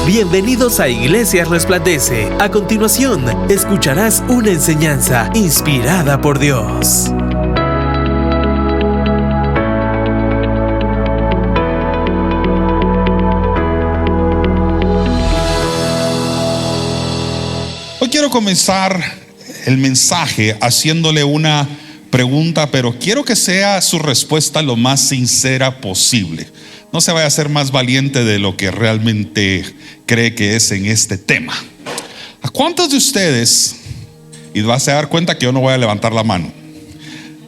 Bienvenidos a Iglesia Resplandece. A continuación, escucharás una enseñanza inspirada por Dios. Hoy quiero comenzar el mensaje haciéndole una pregunta, pero quiero que sea su respuesta lo más sincera posible. No se vaya a ser más valiente de lo que realmente cree que es en este tema. ¿A cuántos de ustedes, y vas a dar cuenta que yo no voy a levantar la mano,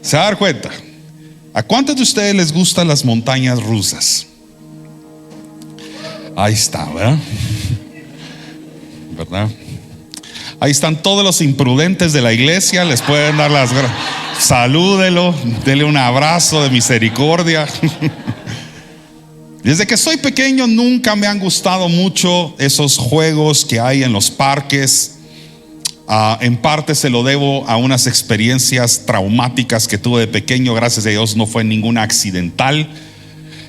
se va a dar cuenta, a cuántos de ustedes les gustan las montañas rusas? Ahí está, ¿verdad? Ahí están todos los imprudentes de la iglesia. Les pueden dar las gracias. Salúdelo, dele un abrazo de misericordia. Desde que soy pequeño nunca me han gustado mucho esos juegos que hay en los parques. En parte se lo debo a unas experiencias traumáticas que tuve de pequeño. Gracias a Dios no fue ninguna accidental.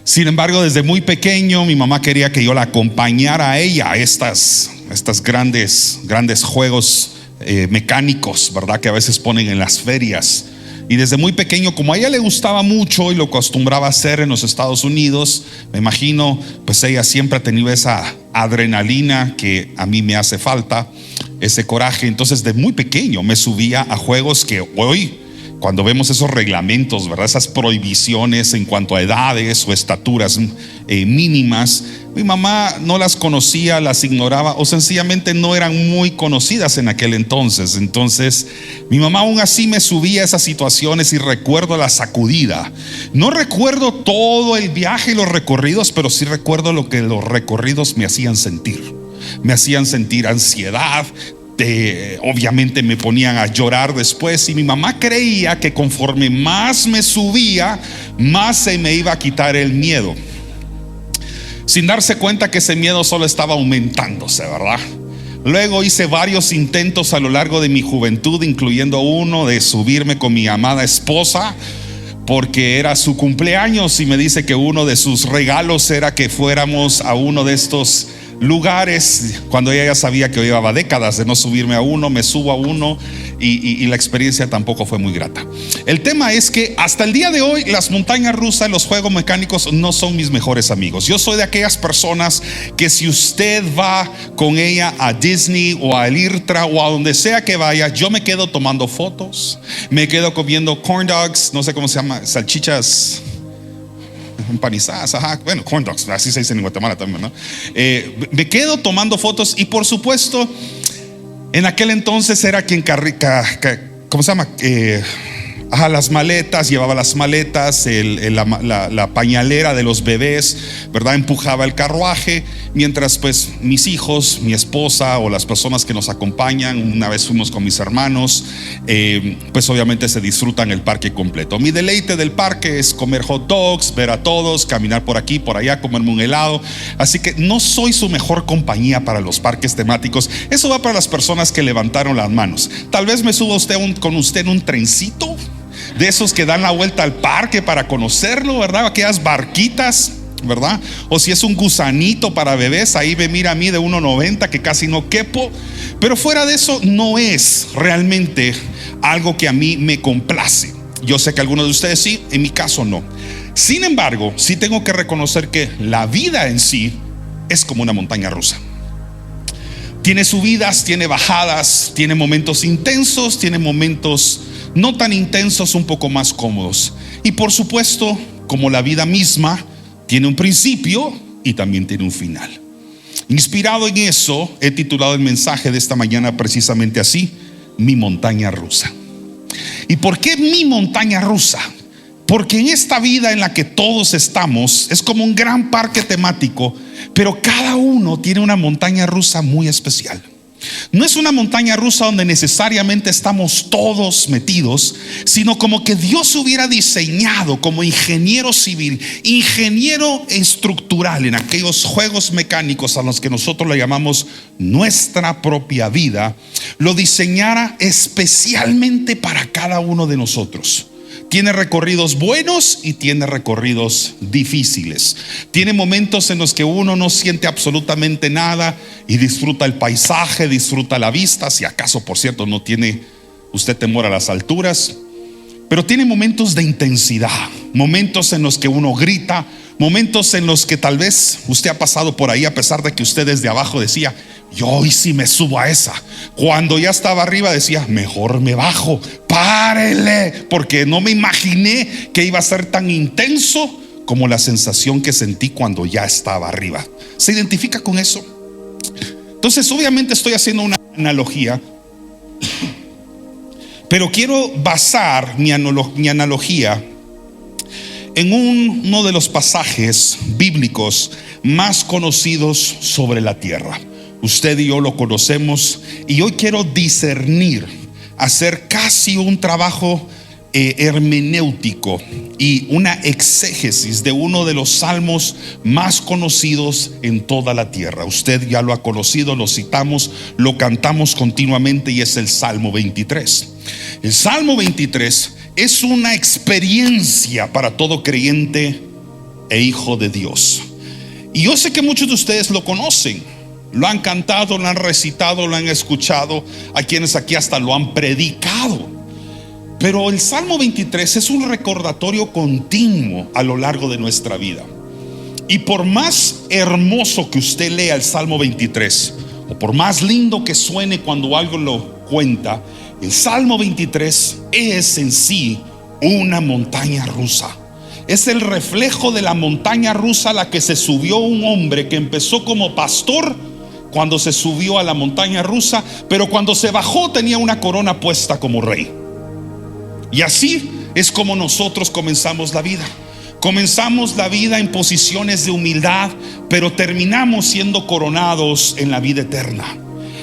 Sin embargo, desde muy pequeño mi mamá quería que yo la acompañara a ella a estas grandes juegos mecánicos, ¿verdad? Que a veces ponen en las ferias. Y desde muy pequeño, como a ella le gustaba mucho y lo acostumbraba a hacer en los Estados Unidos, me imagino, pues ella siempre ha tenido esa adrenalina que a mí me hace falta, ese coraje. Entonces de muy pequeño me subía a juegos que hoy, cuando vemos esos reglamentos, ¿verdad? Esas prohibiciones en cuanto a edades o estaturas mínimas, mi mamá no las conocía, las ignoraba o sencillamente no eran muy conocidas en aquel entonces. Entonces mi mamá aún así me subía a esas situaciones y recuerdo la sacudida. No recuerdo todo el viaje y los recorridos, pero sí recuerdo lo que los recorridos me hacían sentir. Me hacían sentir ansiedad. Obviamente me ponían a llorar después, y mi mamá creía que conforme más me subía, más se me iba a quitar el miedo, sin darse cuenta que ese miedo solo estaba aumentándose, ¿verdad? Luego hice varios intentos a lo largo de mi juventud, incluyendo uno de subirme con mi amada esposa, porque era su cumpleaños y me dice que uno de sus regalos era que fuéramos a uno de estos lugares, cuando ella ya sabía que yo llevaba décadas de no subirme a uno. Me subo a uno y la experiencia tampoco fue muy grata. El tema es que hasta el día de hoy las montañas rusas, los juegos mecánicos no son mis mejores amigos. Yo soy de aquellas personas que si usted va con ella a Disney o a El IRTRA o a donde sea que vaya, yo me quedo tomando fotos, me quedo comiendo corn dogs, no sé cómo se llama, salchichas empanizadas, bueno, corn dogs, así se dice en Guatemala también, ¿no? Me quedo tomando fotos y por supuesto en aquel entonces era quien ¿cómo se llama? Las maletas, llevaba las maletas, la pañalera de los bebés, ¿verdad? Empujaba el carruaje, mientras pues mis hijos, mi esposa o las personas que nos acompañan, una vez fuimos con mis hermanos, pues obviamente se disfrutan el parque completo. Mi deleite del parque es comer hot dogs, ver a todos, caminar por aquí, por allá, comerme un helado. Así que no soy su mejor compañía para los parques temáticos. Eso va para las personas que levantaron las manos. Tal vez me suba con usted en un trencito de esos que dan la vuelta al parque para conocerlo, ¿verdad? Aquellas barquitas, ¿verdad? O si es un gusanito para bebés, ahí me mira a mí de 1.90 que casi no quepo. Pero fuera de eso no es realmente algo que a mí me complace. Yo sé que algunos de ustedes sí, en mi caso no. Sin embargo, sí tengo que reconocer que la vida en sí es como una montaña rusa. Tiene subidas, tiene bajadas, tiene momentos intensos, tiene momentos no tan intensos, un poco más cómodos. Y por supuesto, como la vida misma, tiene un principio y también tiene un final. Inspirado en eso, he titulado el mensaje de esta mañana precisamente así: mi montaña rusa. ¿Y por qué mi montaña rusa? Porque en esta vida en la que todos estamos es como un gran parque temático, pero cada uno tiene una montaña rusa muy especial. No es una montaña rusa donde necesariamente estamos todos metidos, sino como que Dios hubiera diseñado como ingeniero civil, ingeniero estructural en aquellos juegos mecánicos a los que nosotros le llamamos nuestra propia vida, lo diseñara especialmente para cada uno de nosotros. Tiene recorridos buenos y tiene recorridos difíciles. Tiene momentos en los que uno no siente absolutamente nada y disfruta el paisaje, disfruta la vista. Si acaso, por cierto, no tiene usted temor a las alturas. Pero tiene momentos de intensidad, momentos en los que uno grita, momentos en los que tal vez usted ha pasado por ahí, a pesar de que usted desde abajo decía: yo hoy sí me subo a esa. Cuando ya estaba arriba decía: mejor me bajo, párele, porque no me imaginé que iba a ser tan intenso como la sensación que sentí cuando ya estaba arriba. ¿Se identifica con eso? Entonces, obviamente estoy haciendo una analogía, pero quiero basar mi analogía en uno de los pasajes bíblicos más conocidos sobre la tierra. Usted y yo lo conocemos, y hoy quiero discernir, hacer casi un trabajo hermenéutico y una exégesis de uno de los salmos más conocidos en toda la tierra. Usted ya lo ha conocido, lo citamos, lo cantamos continuamente, y es el Salmo 23. El Salmo 23 es una experiencia para todo creyente e hijo de Dios. Y yo sé que muchos de ustedes lo conocen, lo han cantado, lo han recitado, lo han escuchado. Hay quienes aquí hasta lo han predicado. Pero el Salmo 23 es un recordatorio continuo a lo largo de nuestra vida. Y por más hermoso que usted lea el Salmo 23, o por más lindo que suene cuando algo lo cuenta, el Salmo 23 es en sí una montaña rusa. Es el reflejo de la montaña rusa a la que se subió un hombre que empezó como pastor cuando se subió a la montaña rusa, pero cuando se bajó tenía una corona puesta como rey. Y así es como nosotros comenzamos la vida. Comenzamos la vida en posiciones de humildad, pero terminamos siendo coronados en la vida eterna.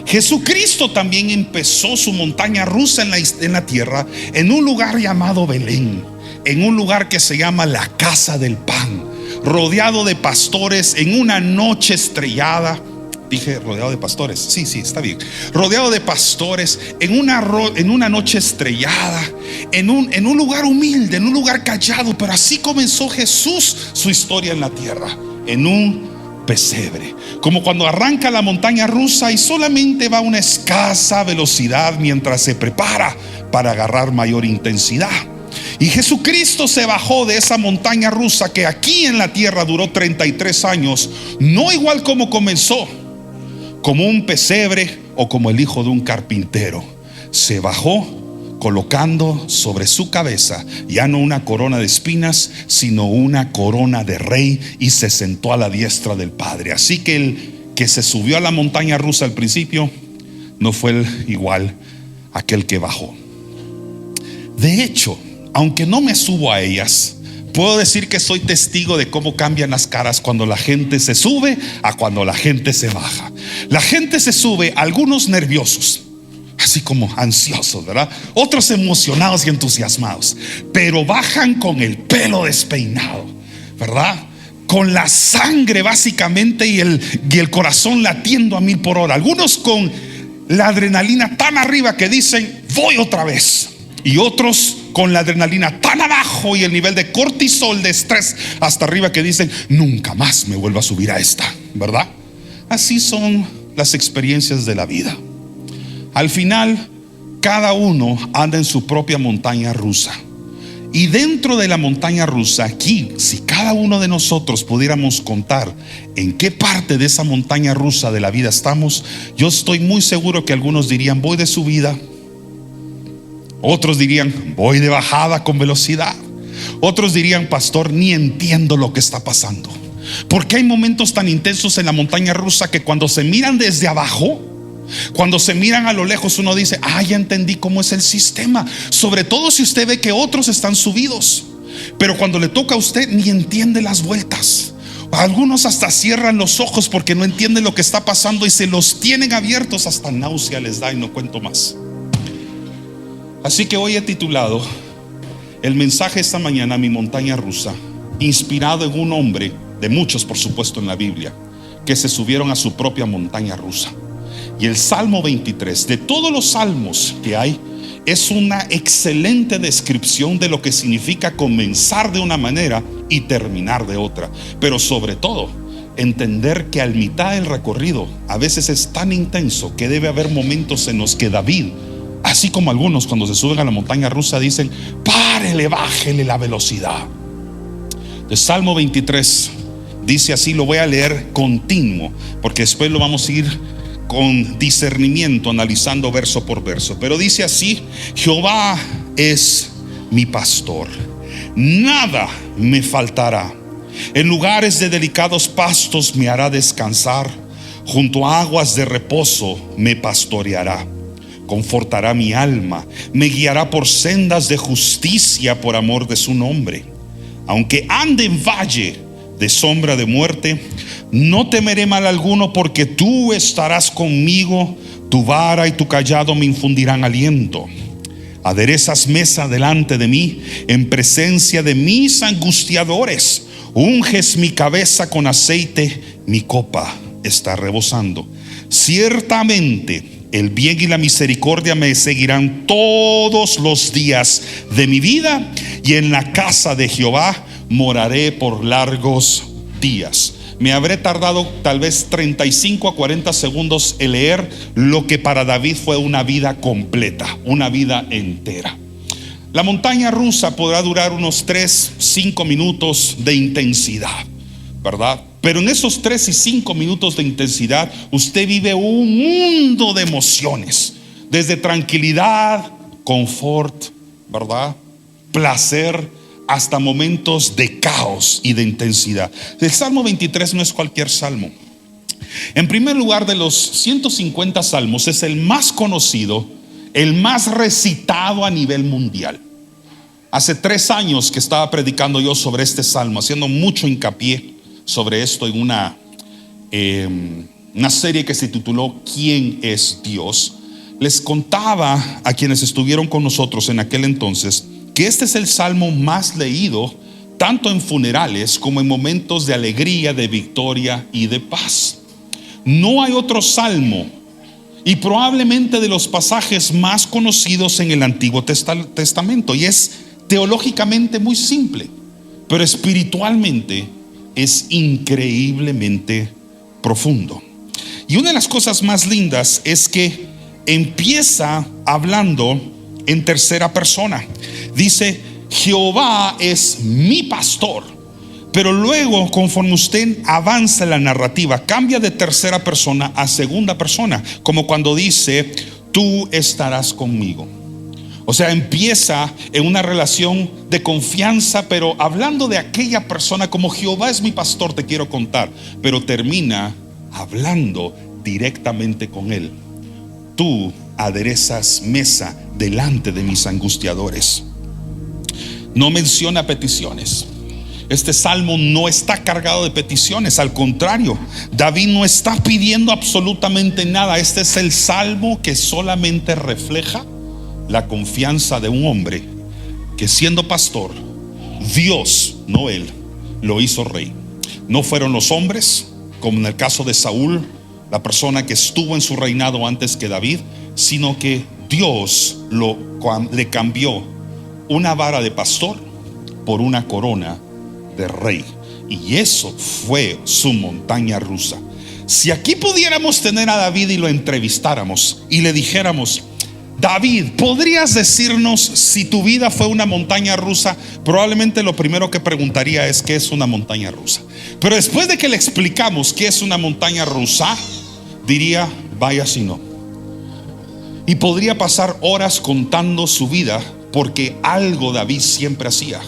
Jesucristo también empezó su montaña rusa en la tierra, en un lugar llamado Belén, en un lugar que se llama la casa del pan, rodeado de pastores, en una noche estrellada. Dije rodeado de pastores, sí, está bien. Rodeado de pastores, en una noche estrellada, en un lugar humilde, en un lugar callado. Pero así comenzó Jesús su historia en la tierra, en un pesebre. Como cuando arranca la montaña rusa y solamente va a una escasa velocidad mientras se prepara para agarrar mayor intensidad. Y Jesucristo se bajó de esa montaña rusa que aquí en la tierra duró 33 años, no igual como comenzó, como un pesebre o como el hijo de un carpintero. Se bajó colocando sobre su cabeza ya no una corona de espinas, sino una corona de rey, y se sentó a la diestra del Padre. Así que el que se subió a la montaña rusa al principio no fue igual aquel que bajó. De hecho, aunque no me subo a ellas, puedo decir que soy testigo de cómo cambian las caras cuando la gente se sube a cuando la gente se baja. La gente se sube, algunos nerviosos, así como ansiosos, ¿verdad? Otros emocionados y entusiasmados, pero bajan con el pelo despeinado, ¿verdad? Con la sangre básicamente y el corazón latiendo a 1000 por hora. Algunos con la adrenalina tan arriba que dicen: voy otra vez. Y otros con la adrenalina tan abajo y el nivel de cortisol, de estrés hasta arriba, que dicen: nunca más me vuelvo a subir a esta, ¿verdad? Así son las experiencias de la vida. Al final, cada uno anda en su propia montaña rusa. Y dentro de la montaña rusa, aquí, si cada uno de nosotros pudiéramos contar en qué parte de esa montaña rusa de la vida estamos, yo estoy muy seguro que algunos dirían: voy de subida. Otros dirían: voy de bajada con velocidad. Otros dirían: pastor, ni entiendo lo que está pasando. Porque hay momentos tan intensos en la montaña rusa que cuando se miran desde abajo, cuando se miran a lo lejos, uno dice: ya entendí cómo es el sistema. Sobre todo si usted ve que otros están subidos, pero cuando le toca a usted ni entiende las vueltas. Algunos hasta cierran los ojos porque no entienden lo que está pasando y se los tienen abiertos, hasta náusea les da, y no cuento más. Así que hoy he titulado el mensaje esta mañana: mi montaña rusa, inspirado en un hombre, de muchos por supuesto en la Biblia, que se subieron a su propia montaña rusa. Y el Salmo 23, de todos los salmos que hay, es una excelente descripción de lo que significa comenzar de una manera y terminar de otra. Pero sobre todo, entender que al mitad del recorrido a veces es tan intenso que debe haber momentos en los que David, así como algunos cuando se suben a la montaña rusa, dicen: párele, bájele la velocidad. El Salmo 23 dice así, lo voy a leer continuo, porque después lo vamos a ir con discernimiento analizando verso por verso. Pero dice así: Jehová es mi pastor, nada me faltará. En lugares de delicados pastos me hará descansar, junto a aguas de reposo me pastoreará. Confortará mi alma, me guiará por sendas de justicia por amor de su nombre. Aunque ande en valle de sombra de muerte, no temeré mal alguno, porque tú estarás conmigo, tu vara y tu cayado me infundirán aliento. Aderezas mesa delante de mí, en presencia de mis angustiadores. Unges mi cabeza con aceite, mi copa está rebosando. Ciertamente el bien y la misericordia me seguirán todos los días de mi vida, y en la casa de Jehová moraré por largos días. Me habré tardado tal vez 35 a 40 segundos en leer lo que para David fue una vida completa, una vida entera. La montaña rusa podrá durar unos 3-5 minutos de intensidad, ¿verdad? Pero en esos 3 y 5 minutos de intensidad usted vive un mundo de emociones, desde tranquilidad, confort, ¿verdad?, placer, hasta momentos de caos y de intensidad. El Salmo 23 no es cualquier salmo. En primer lugar, de los 150 salmos es el más conocido, el más recitado a nivel mundial. Hace 3 años que estaba predicando yo sobre este salmo, haciendo mucho hincapié sobre esto en una serie que se tituló ¿Quién es Dios? Les contaba a quienes estuvieron con nosotros en aquel entonces que este es el salmo más leído tanto en funerales como en momentos de alegría, de victoria y de paz. No hay otro salmo, y probablemente de los pasajes más conocidos en el Antiguo Testamento, y es teológicamente muy simple, pero espiritualmente es increíblemente profundo. Y una de las cosas más lindas es que empieza hablando en tercera persona. Dice: Jehová es mi pastor. Pero luego, conforme usted avanza en la narrativa, cambia de tercera persona a segunda persona, como cuando dice: tú estarás conmigo. O sea, empieza en una relación de confianza, pero hablando de aquella persona como Jehová es mi pastor, te quiero contar. Pero termina hablando directamente con él. Tú aderezas mesa delante de mis angustiadores. No menciona peticiones. Este salmo no está cargado de peticiones. Al contrario, David no está pidiendo absolutamente nada. Este es el salmo que solamente refleja la confianza de un hombre que, siendo pastor, Dios, no él, lo hizo rey. No fueron los hombres, como en el caso de Saúl, la persona que estuvo en su reinado antes que David, sino que Dios le cambió una vara de pastor por una corona de rey. Y eso fue su montaña rusa. Si aquí pudiéramos tener a David y lo entrevistáramos y le dijéramos: David, ¿podrías decirnos si tu vida fue una montaña rusa? Probablemente lo primero que preguntaría es: ¿qué es una montaña rusa? Pero después de que le explicamos qué es una montaña rusa, diría: vaya si no. Y podría pasar horas contando su vida, porque algo David siempre hacía.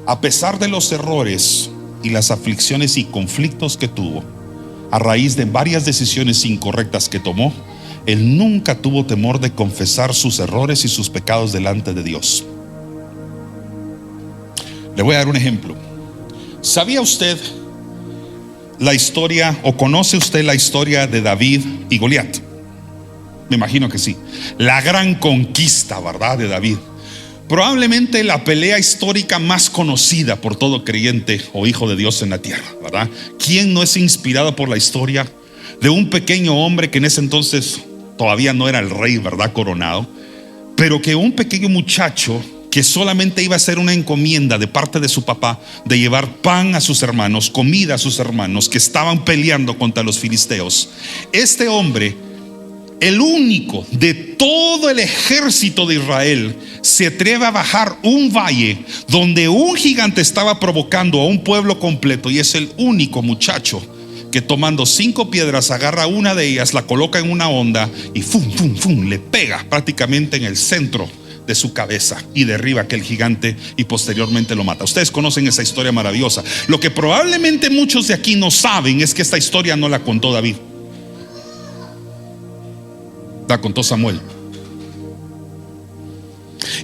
A pesar de los errores y las aflicciones y conflictos que tuvo, a raíz de varias decisiones incorrectas que tomó, él nunca tuvo temor de confesar sus errores y sus pecados delante de Dios. Le voy a dar un ejemplo. ¿Sabía usted la historia, o conoce usted la historia de David y Goliat? Me imagino que sí. La gran conquista, ¿verdad?, de David. Probablemente la pelea histórica más conocida por todo creyente o hijo de Dios en la tierra, ¿verdad? ¿Quién no es inspirado por la historia de un pequeño hombre que en ese entonces todavía no era el rey, ¿verdad?, coronado, pero que un pequeño muchacho que solamente iba a hacer una encomienda de parte de su papá de llevar pan a sus hermanos, comida a sus hermanos que estaban peleando contra los filisteos, este hombre, el único de todo el ejército de Israel, se atreve a bajar un valle donde un gigante estaba provocando a un pueblo completo, y es el único muchacho que, tomando 5 piedras, agarra una de ellas, la coloca en una onda y le pega prácticamente en el centro de su cabeza y derriba a aquel gigante y posteriormente lo mata. Ustedes conocen esa historia maravillosa. Lo que probablemente muchos de aquí no saben es que esta historia no la contó David, la contó Samuel.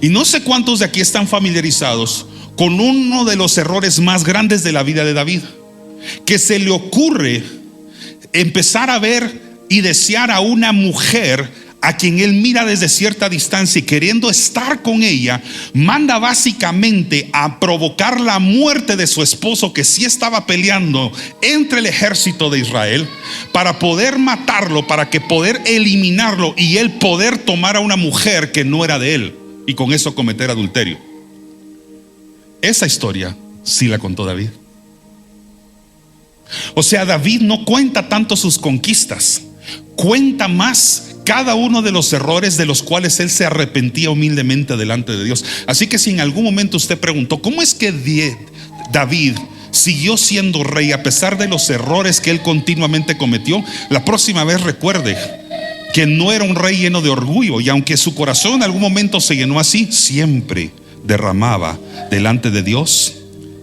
Y no sé cuántos de aquí están familiarizados con uno de los errores más grandes de la vida de David, que se le ocurre empezar a ver y desear a una mujer a quien él mira desde cierta distancia, y queriendo estar con ella, manda básicamente a provocar la muerte de su esposo, que sí estaba peleando entre el ejército de Israel, para poder matarlo, para que poder eliminarlo y él poder tomar a una mujer que no era de él y con eso cometer adulterio. Esa historia sí la contó David. O sea, David no cuenta tanto sus conquistas, cuenta más cada uno de los errores de los cuales él se arrepentía humildemente delante de Dios. Así que si en algún momento usted preguntó ¿cómo es que David siguió siendo rey a pesar de los errores que él continuamente cometió?, la próxima vez recuerde que no era un rey lleno de orgullo, y aunque su corazón en algún momento se llenó así, siempre derramaba delante de Dios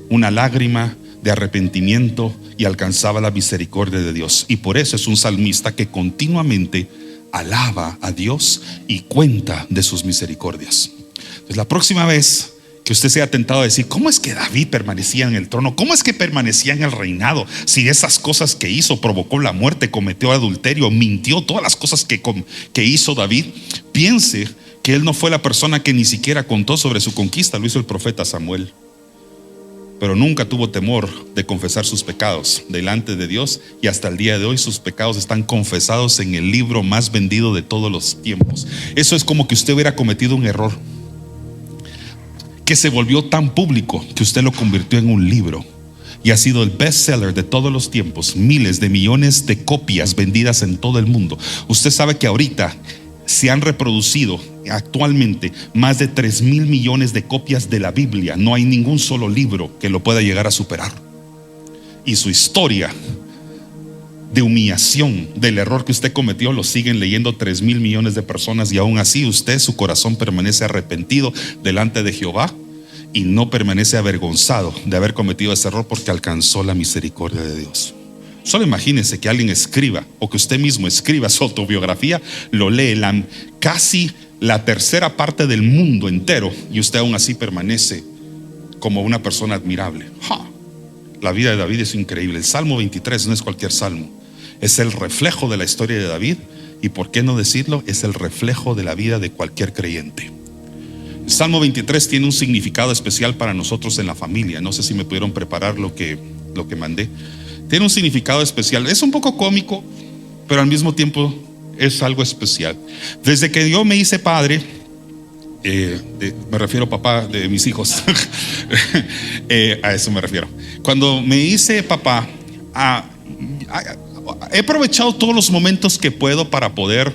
una lágrima de arrepentimiento y alcanzaba la misericordia de Dios. Y por eso es un salmista que continuamente alaba a Dios y cuenta de sus misericordias. Entonces, la próxima vez que usted sea tentado a decir ¿cómo es que David permanecía en el trono? ¿Cómo es que permanecía en el reinado? Si esas cosas que hizo, provocó la muerte, cometió adulterio, mintió, todas las cosas que hizo David, piense que él no fue la persona que ni siquiera contó sobre su conquista. Lo hizo el profeta Samuel, pero nunca tuvo temor de confesar sus pecados delante de Dios, y hasta el día de hoy sus pecados están confesados en el libro más vendido de todos los tiempos. Eso es como que usted hubiera cometido un error que se volvió tan público que usted lo convirtió en un libro y ha sido el bestseller de todos los tiempos, miles de millones de copias vendidas en todo el mundo. Usted sabe que ahorita se han reproducido actualmente más de 3,000 millones de copias de la Biblia. No hay ningún solo libro que lo pueda llegar a superar. Y su historia de humillación del error que usted cometió lo siguen leyendo 3,000 millones de personas, y aún así usted, su corazón permanece arrepentido delante de Jehová y no permanece avergonzado de haber cometido ese error, porque alcanzó la misericordia de Dios. Solo imagínense que alguien escriba, o que usted mismo escriba su autobiografía, lo lee casi la tercera parte del mundo entero, y usted aún así permanece como una persona admirable. La vida de David es increíble. El Salmo 23 no es cualquier salmo, es el reflejo de la historia de David, y por qué no decirlo, es el reflejo de la vida de cualquier creyente. El Salmo 23 tiene un significado especial para nosotros en la familia. No sé si me pudieron preparar lo que mandé. Tiene un significado especial. Es un poco cómico, pero al mismo tiempo es algo especial. Desde que yo me hice padre, me refiero papá de mis hijos, a eso me refiero. Cuando me hice papá, he aprovechado todos los momentos que puedo para poder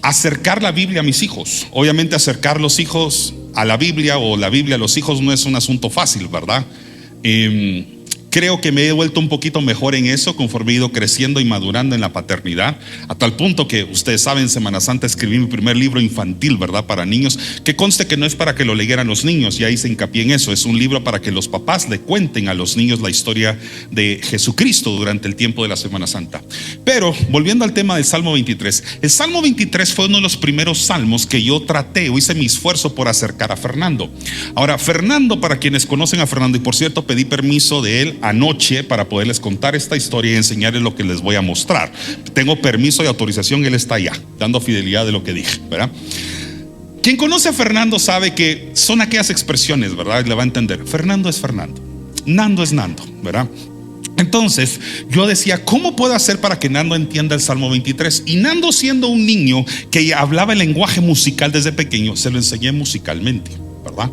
acercar la Biblia a mis hijos. Obviamente acercar los hijos a la Biblia, o la Biblia a los hijos, no es un asunto fácil, ¿verdad? Creo que me he vuelto un poquito mejor en eso conforme he ido creciendo y madurando en la paternidad, a tal punto que ustedes saben, en Semana Santa escribí mi primer libro infantil, ¿verdad?, para niños, que conste que no es para que lo leyeran los niños, y ahí se hincapié en eso. Es un libro para que los papás le cuenten a los niños la historia de Jesucristo durante el tiempo de la Semana Santa. Pero volviendo al tema del Salmo 23, el Salmo 23 fue uno de los primeros salmos que yo traté o hice mi esfuerzo por acercar a Fernando. Ahora, Fernando, para quienes conocen a Fernando, y por cierto pedí permiso de él anoche para poderles contar esta historia y enseñarles lo que les voy a mostrar. Tengo permiso y autorización, él está allá dando fidelidad de lo que dije, ¿verdad? Quien conoce a Fernando sabe que son aquellas expresiones, ¿verdad? Le va a entender. Fernando es Fernando, Nando es Nando, ¿verdad? Entonces yo decía, ¿cómo puedo hacer para que Nando entienda el Salmo 23? Y Nando, siendo un niño que hablaba el lenguaje musical desde pequeño, se lo enseñé musicalmente, ¿verdad?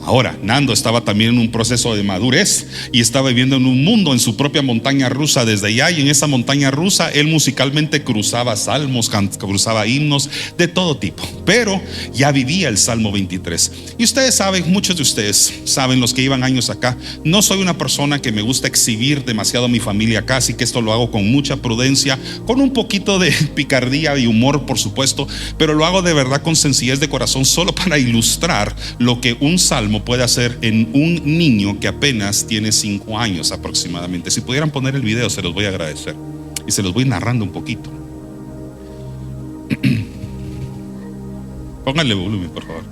Ahora, Nando estaba también en un proceso de madurez y estaba viviendo en un mundo, en su propia montaña rusa desde allá. Y en esa montaña rusa él musicalmente cruzaba salmos, cruzaba himnos de todo tipo, pero ya vivía el Salmo 23. Y ustedes saben, muchos de ustedes saben, los que llevan años acá, no soy una persona que me gusta exhibir demasiado a mi familia acá, así que esto lo hago con mucha prudencia, con un poquito de picardía y humor, por supuesto, pero lo hago de verdad con sencillez de corazón, solo para ilustrar lo que un salmo puede hacer en un niño que apenas tiene 5 años aproximadamente. Si pudieran poner el video, se los voy a agradecer y se los voy narrando un poquito. Pónganle volumen, por favor.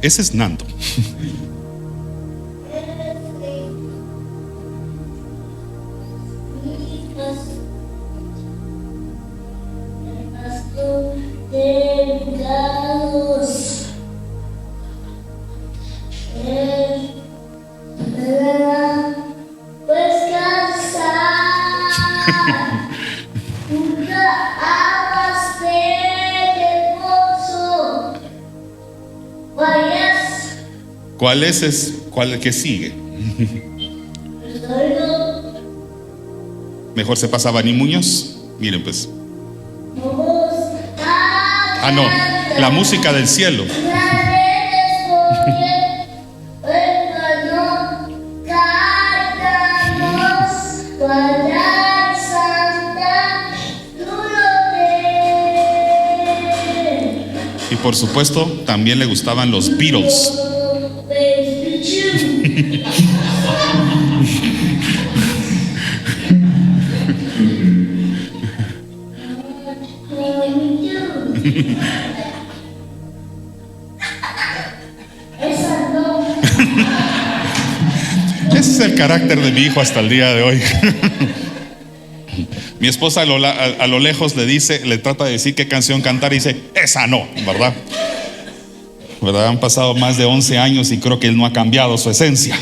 Ese es Nando. ¿Cuál es? ¿Cuál que sigue? Mejor se pasaba Bani Muñoz. Miren pues. Ah, no, la música del cielo. Y por supuesto también le gustaban los Beatles. Ese es el carácter de mi hijo hasta el día de hoy. Mi esposa a lo lejos le trata de decir qué canción cantar y dice, esa no, ¿verdad? Han pasado más de 11 años y creo que él no ha cambiado su esencia.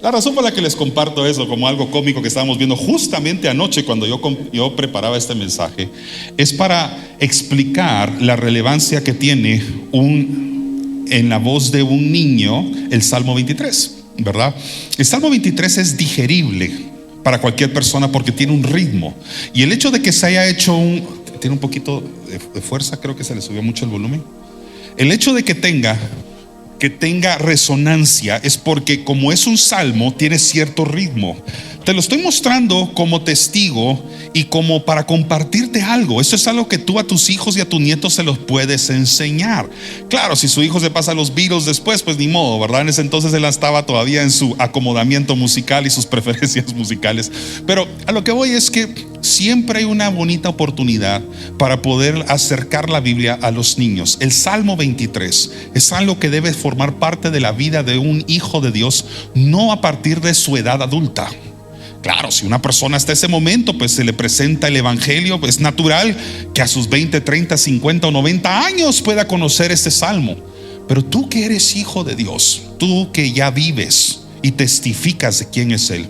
La razón por la que les comparto eso como algo cómico que estábamos viendo justamente anoche cuando yo preparaba este mensaje, es para explicar la relevancia que tiene en la voz de un niño el Salmo 23, ¿verdad? El Salmo 23 es digerible para cualquier persona porque tiene un ritmo. Y el hecho de que se haya hecho tiene un poquito de fuerza, creo que se le subió mucho el volumen. El hecho de que tenga resonancia es porque, como es un salmo, tiene cierto ritmo. Te lo estoy mostrando como testigo y como para compartirte algo. Eso es algo que tú a tus hijos y a tus nietos se los puedes enseñar. Claro, si su hijo se pasa los Beatles después, pues ni modo, ¿verdad? En ese entonces él estaba todavía en su acomodamiento musical y sus preferencias musicales. Pero a lo que voy es que siempre hay una bonita oportunidad para poder acercar la Biblia a los niños. El Salmo 23 es algo que debe formar parte de la vida de un hijo de Dios, no a partir de su edad adulta. Claro, si una persona hasta ese momento pues se le presenta el evangelio, pues es natural que a sus 20, 30, 50 o 90 años pueda conocer este salmo. Pero tú que eres hijo de Dios, tú que ya vives y testificas de quién es Él,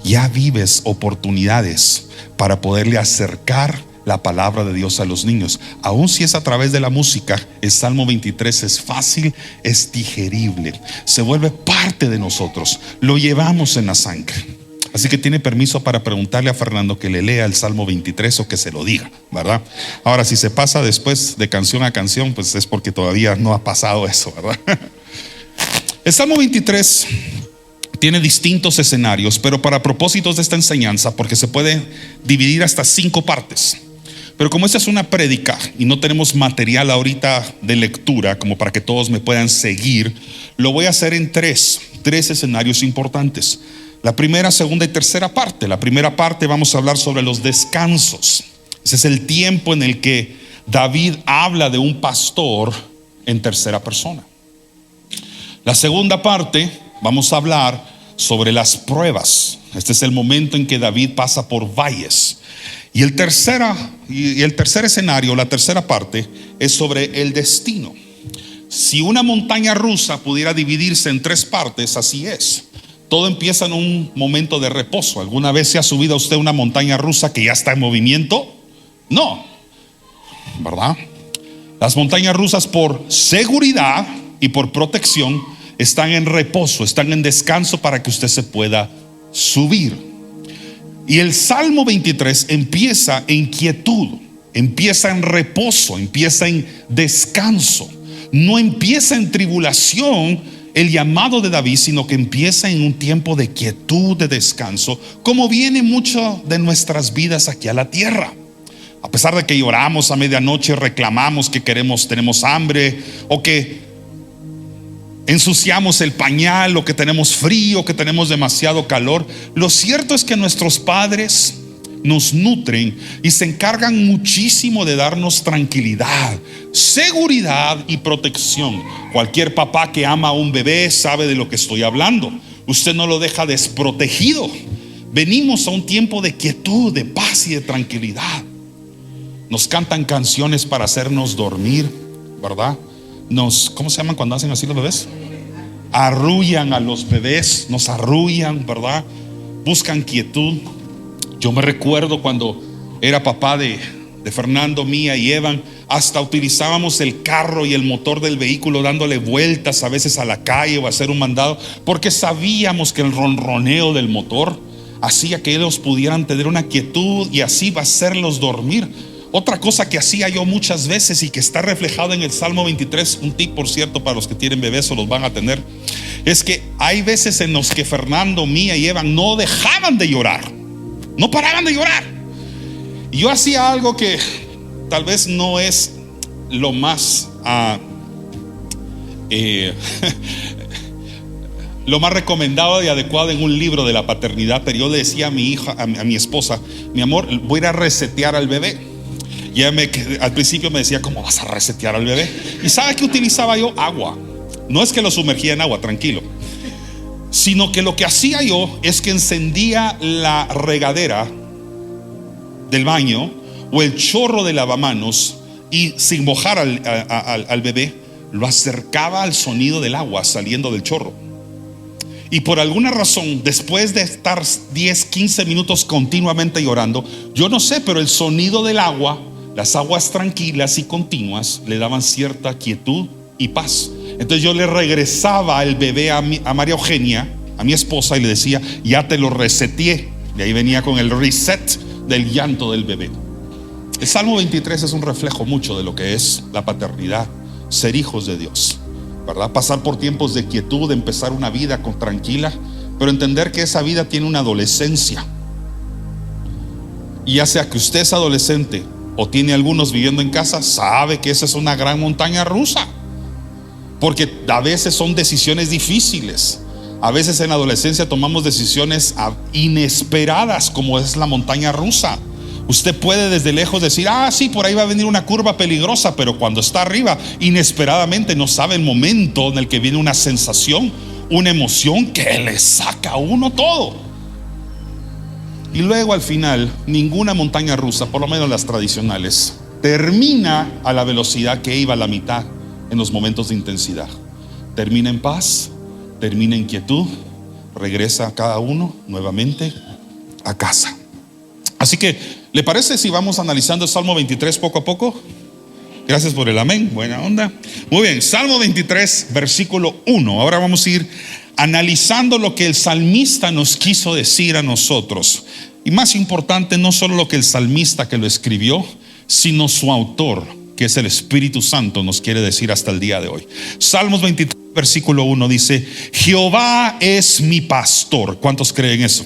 ya vives oportunidades para poderle acercar la palabra de Dios a los niños. Aun si es a través de la música, el Salmo 23 es fácil, es digerible, se vuelve parte de nosotros, lo llevamos en la sangre. Así que tiene permiso para preguntarle a Fernando que le lea el Salmo 23 o que se lo diga, ¿verdad? Ahora, si se pasa después de canción a canción, pues es porque todavía no ha pasado eso, ¿verdad? El Salmo 23 tiene distintos escenarios, pero para propósitos de esta enseñanza, porque se puede dividir hasta 5 partes. Pero como esta es una prédica y no tenemos material ahorita de lectura como para que todos me puedan seguir, lo voy a hacer en tres escenarios importantes. La primera, segunda y tercera parte. La primera parte vamos a hablar sobre los descansos. Ese es el tiempo en el que David habla de un pastor en tercera persona. La segunda parte vamos a hablar sobre las pruebas. Este es el momento en que David pasa por valles. Y el tercer escenario, la tercera parte, es sobre el destino. Si una montaña rusa pudiera dividirse en 3 partes, así es. Todo empieza en un momento de reposo. ¿Alguna vez se ha subido a usted una montaña rusa que ya está en movimiento? No, ¿verdad? Las montañas rusas, por seguridad y por protección, están en reposo, están en descanso para que usted se pueda subir. Y el Salmo 23 empieza en quietud, empieza en reposo, empieza en descanso. No empieza en tribulación el llamado de David, sino que empieza en un tiempo de quietud, de descanso, como viene mucho de nuestras vidas aquí a la tierra. A pesar de que lloramos a medianoche, reclamamos que tenemos hambre, o que ensuciamos el pañal, o que tenemos frío, que tenemos demasiado calor, lo cierto es que nuestros padres nos nutren y se encargan muchísimo de darnos tranquilidad, seguridad y protección. Cualquier papá que ama a un bebé sabe de lo que estoy hablando. Usted no lo deja desprotegido. Venimos a un tiempo de quietud, de paz y de tranquilidad. Nos cantan canciones para hacernos dormir, ¿verdad? ¿Cómo se llaman cuando hacen así los bebés? Arrullan a los bebés, nos arrullan, ¿verdad? Buscan quietud. Yo me recuerdo cuando era papá de Fernando, Mía y Evan, hasta utilizábamos el carro y el motor del vehículo dándole vueltas a veces a la calle o a hacer un mandado, porque sabíamos que el ronroneo del motor hacía que ellos pudieran tener una quietud y así va a hacerlos dormir. Otra cosa que hacía yo muchas veces y que está reflejado en el Salmo 23, un tip por cierto para los que tienen bebés o los van a tener, es que hay veces en los que Fernando, Mía y Evan no dejaban de llorar, no paraban de llorar. Y yo hacía algo que tal vez no es lo más lo más recomendado y adecuado en un libro de la paternidad, pero yo le decía a mi hija, a mi esposa: mi amor, voy a ir a resetear al bebé. Y ella al principio me decía: ¿cómo vas a resetear al bebé? Y ¿sabe qué utilizaba yo? Agua. No es que lo sumergía en agua, tranquilo, sino que lo que hacía yo es que encendía la regadera del baño o el chorro de lavamanos, y sin mojar al bebé, lo acercaba al sonido del agua saliendo del chorro. Y por alguna razón, después de estar 10, 15 minutos continuamente llorando, yo no sé, pero el sonido del agua, las aguas tranquilas y continuas, le daban cierta quietud y paz. Entonces yo le regresaba el bebé a María Eugenia, a mi esposa, y le decía: ya te lo reseteé. Y ahí venía con el reset del llanto del bebé. El Salmo 23 es un reflejo mucho de lo que es la paternidad, ser hijos de Dios, ¿verdad? Pasar por tiempos de quietud, empezar una vida tranquila, pero entender que esa vida tiene una adolescencia. Y ya sea que usted es adolescente o tiene algunos viviendo en casa, sabe que esa es una gran montaña rusa, porque a veces son decisiones difíciles. A veces en la adolescencia tomamos decisiones inesperadas, como es la montaña rusa. Usted puede desde lejos decir: sí, por ahí va a venir una curva peligrosa, pero cuando está arriba, inesperadamente no sabe el momento en el que viene una sensación, una emoción que le saca a uno todo. Y luego al final, ninguna montaña rusa, por lo menos las tradicionales, termina a la velocidad que iba a la mitad en los momentos de intensidad. Termina en paz, termina en quietud, regresa cada uno nuevamente a casa. Así que, ¿le parece si vamos analizando el Salmo 23 poco a poco? Gracias por el amén, buena onda. Muy bien, Salmo 23, versículo 1. Ahora vamos a ir analizando lo que el salmista nos quiso decir a nosotros. Y más importante, no solo lo que el salmista que lo escribió, sino su autor, que es el Espíritu Santo, nos quiere decir hasta el día de hoy. Salmos 23, versículo 1 dice: Jehová es mi pastor. ¿Cuántos creen eso?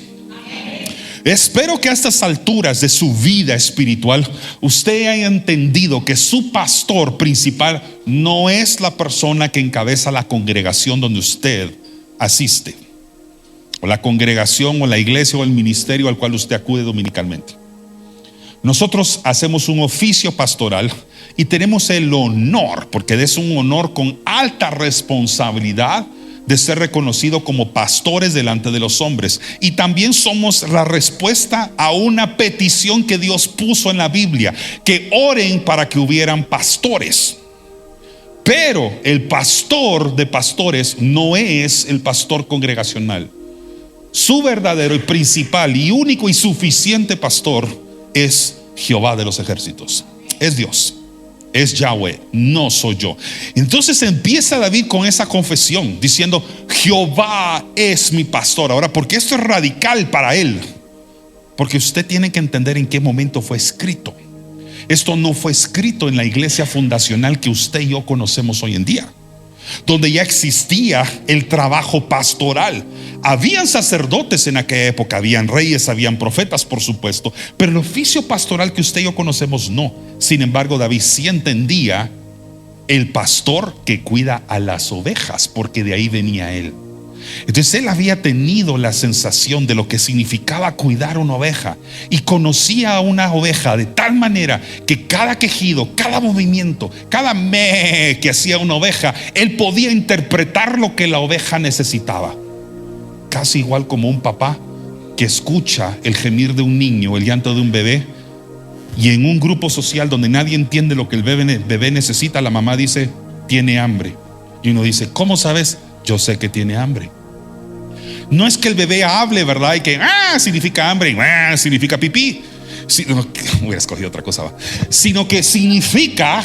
Espero que a estas alturas de su vida espiritual usted haya entendido que su pastor principal no es la persona que encabeza la congregación donde usted asiste, o la congregación o la iglesia o el ministerio al cual usted acude dominicalmente. Nosotros hacemos un oficio pastoral y tenemos el honor, porque es un honor con alta responsabilidad, de ser reconocido como pastores delante de los hombres. Y también somos la respuesta a una petición que Dios puso en la Biblia: que oren para que hubieran pastores. Pero el pastor de pastores no es el pastor congregacional. Su verdadero y principal y único y suficiente pastor es Jehová de los ejércitos. Es Dios, es Yahweh, no soy yo. Entonces empieza David con esa confesión diciendo: Jehová es mi pastor. Ahora, porque esto es radical para él, porque usted tiene que entender en qué momento fue escrito. Esto no fue escrito en la iglesia fundacional que usted y yo conocemos hoy en día, donde ya existía el trabajo pastoral. Habían sacerdotes en aquella época, habían reyes, habían profetas, por supuesto, pero el oficio pastoral que usted y yo conocemos no. Sin embargo, David sí entendía el pastor que cuida a las ovejas, porque de ahí venía él. Entonces él había tenido la sensación de lo que significaba cuidar una oveja, y conocía a una oveja de tal manera que cada quejido, cada movimiento, cada me que hacía una oveja, él podía interpretar lo que la oveja necesitaba. Casi igual como un papá que escucha el gemir de un niño, el llanto de un bebé, y en un grupo social donde nadie entiende lo que el bebé necesita, la mamá dice: tiene hambre. Y uno dice: ¿cómo sabes? Yo sé que tiene hambre. No es que el bebé hable, ¿verdad? Y que significa hambre y significa pipí. No, hubiera escogido otra cosa, sino que significa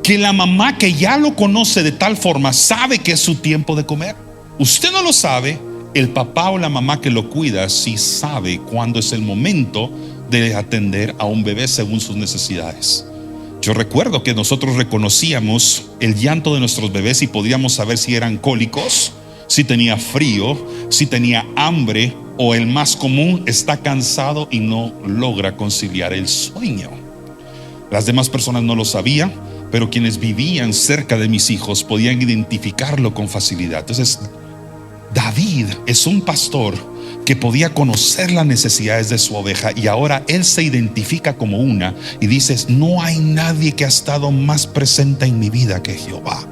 que la mamá, que ya lo conoce de tal forma, sabe que es su tiempo de comer. Usted no lo sabe, el papá o la mamá que lo cuida sí sabe cuándo es el momento de atender a un bebé según sus necesidades. Yo recuerdo que nosotros reconocíamos el llanto de nuestros bebés y podíamos saber si eran cólicos, si tenía frío, si tenía hambre, o el más común: está cansado y no logra conciliar el sueño. Las demás personas no lo sabían, pero quienes vivían cerca de mis hijos podían identificarlo con facilidad. Entonces David es un pastor que podía conocer las necesidades de su oveja, y ahora él se identifica como una y dice: no hay nadie que ha estado más presente en mi vida que Jehová,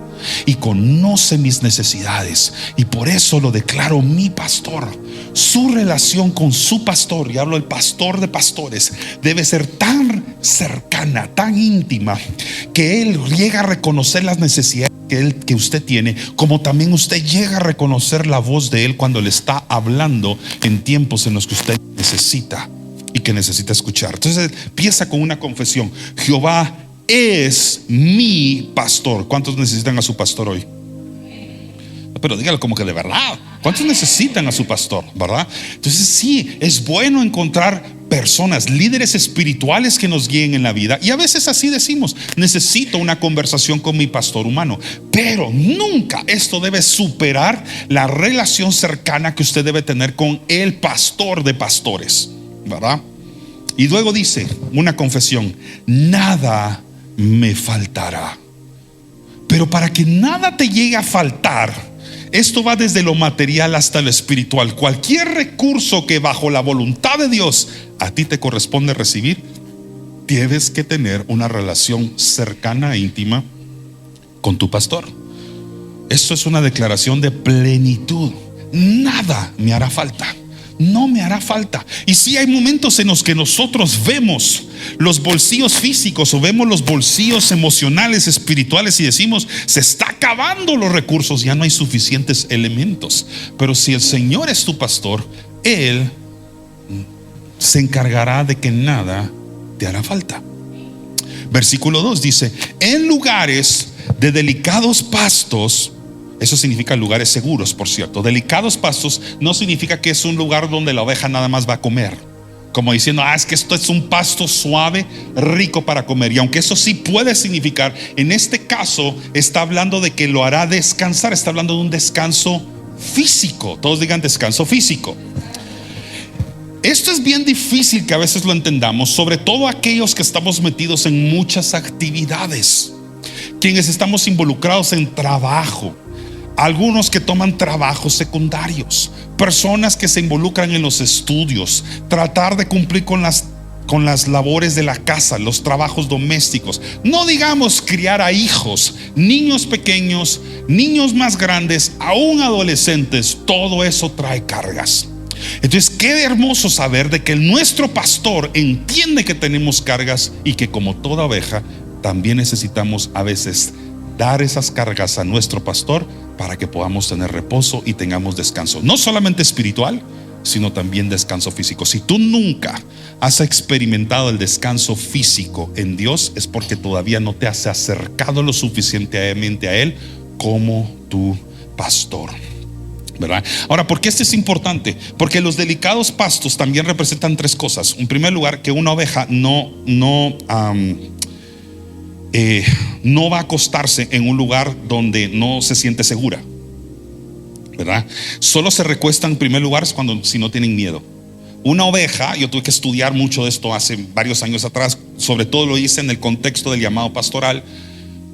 y conoce mis necesidades, y por eso lo declaro mi pastor. Su relación con su pastor, y hablo del pastor de pastores, debe ser tan cercana, tan íntima, que él llega a reconocer las necesidades que usted tiene, como también usted llega a reconocer la voz de él cuando le está hablando en tiempos en los que usted necesita y que necesita escuchar. Entonces empieza con una confesión: Jehová es mi pastor. ¿Cuántos necesitan a su pastor hoy? Pero dígalo como que de verdad. ¿Cuántos necesitan a su pastor? ¿Verdad? Entonces sí, es bueno encontrar personas, líderes espirituales que nos guíen en la vida, y a veces así decimos: necesito una conversación con mi pastor humano. Pero nunca esto debe superar la relación cercana que usted debe tener con el pastor de pastores, ¿verdad? Y luego dice una confesión: nada me faltará. Pero para que nada te llegue a faltar, esto va desde lo material hasta lo espiritual. Cualquier recurso que bajo la voluntad de Dios a ti te corresponde recibir, tienes que tener una relación cercana e íntima con tu pastor. Esto es una declaración de plenitud. Nada me hará falta. No me hará falta. Y si hay momentos en los que nosotros vemos los bolsillos físicos o vemos los bolsillos emocionales, espirituales, y decimos: se está acabando los recursos, ya no hay suficientes elementos. Pero si el Señor es tu pastor, Él se encargará de que nada te hará falta. Versículo 2 dice: en lugares de delicados pastos. Eso significa lugares seguros, por cierto. Delicados pastos no significa que es un lugar donde la oveja nada más va a comer, como diciendo: es que esto es un pasto suave, rico para comer. Y aunque eso sí puede significar, en este caso está hablando de que lo hará descansar. Está hablando de un descanso físico. Todos digan: descanso físico. Esto es bien difícil que a veces lo entendamos, sobre todo aquellos que estamos metidos en muchas actividades, quienes estamos involucrados en trabajo, algunos que toman trabajos secundarios, personas que se involucran en los estudios, tratar de cumplir con las labores de la casa, los trabajos domésticos, no digamos criar a hijos, niños pequeños, niños más grandes, aún adolescentes. Todo eso trae cargas. Entonces, qué hermoso saber de que nuestro pastor entiende que tenemos cargas, y que como toda oveja también necesitamos a veces dar esas cargas a nuestro pastor para que podamos tener reposo y tengamos descanso, no solamente espiritual, sino también descanso físico. Si tú nunca has experimentado el descanso físico en Dios, es porque todavía no te has acercado lo suficientemente a Él como tu pastor, ¿verdad? Ahora, ¿por qué esto es importante? Porque los delicados pastos también representan tres cosas. En primer lugar, que una oveja no va a acostarse en un lugar donde no se siente segura, ¿verdad? Solo se recuestan en primer lugar si no tienen miedo. Una oveja, yo tuve que estudiar mucho de esto hace varios años atrás, sobre todo lo hice en el contexto del llamado pastoral.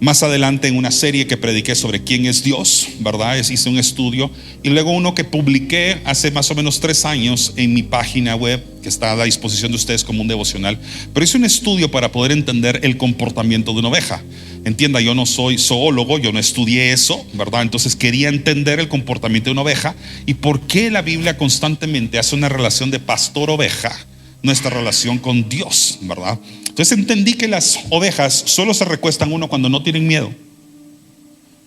Más adelante en una serie que prediqué sobre quién es Dios, ¿verdad? Hice un estudio, y luego uno que publiqué hace más o menos 3 años en mi página web, que está a la disposición de ustedes como un devocional. Pero hice un estudio para poder entender el comportamiento de una oveja. Entienda, yo no soy zoólogo, yo no estudié eso, ¿verdad? Entonces quería entender el comportamiento de una oveja y por qué la Biblia constantemente hace una relación de pastor-oveja, nuestra relación con Dios, ¿verdad? Entonces entendí que las ovejas solo se recuestan uno cuando no tienen miedo.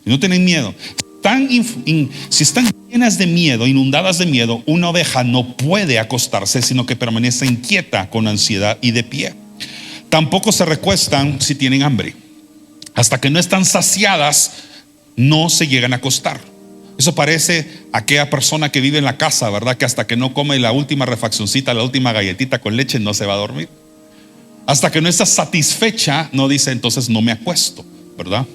Si no tienen miedo, si están llenas de miedo, inundadas de miedo, una oveja no puede acostarse, sino que permanece inquieta, con ansiedad y de pie. Tampoco se recuestan si tienen hambre. Hasta que no están saciadas, no se llegan a acostar. Eso parece aquella persona que vive en la casa, ¿verdad? Que hasta que no come la última refaccioncita, la última galletita con leche, no se va a dormir. Hasta que no está satisfecha, no dice, entonces no me acuesto, ¿verdad?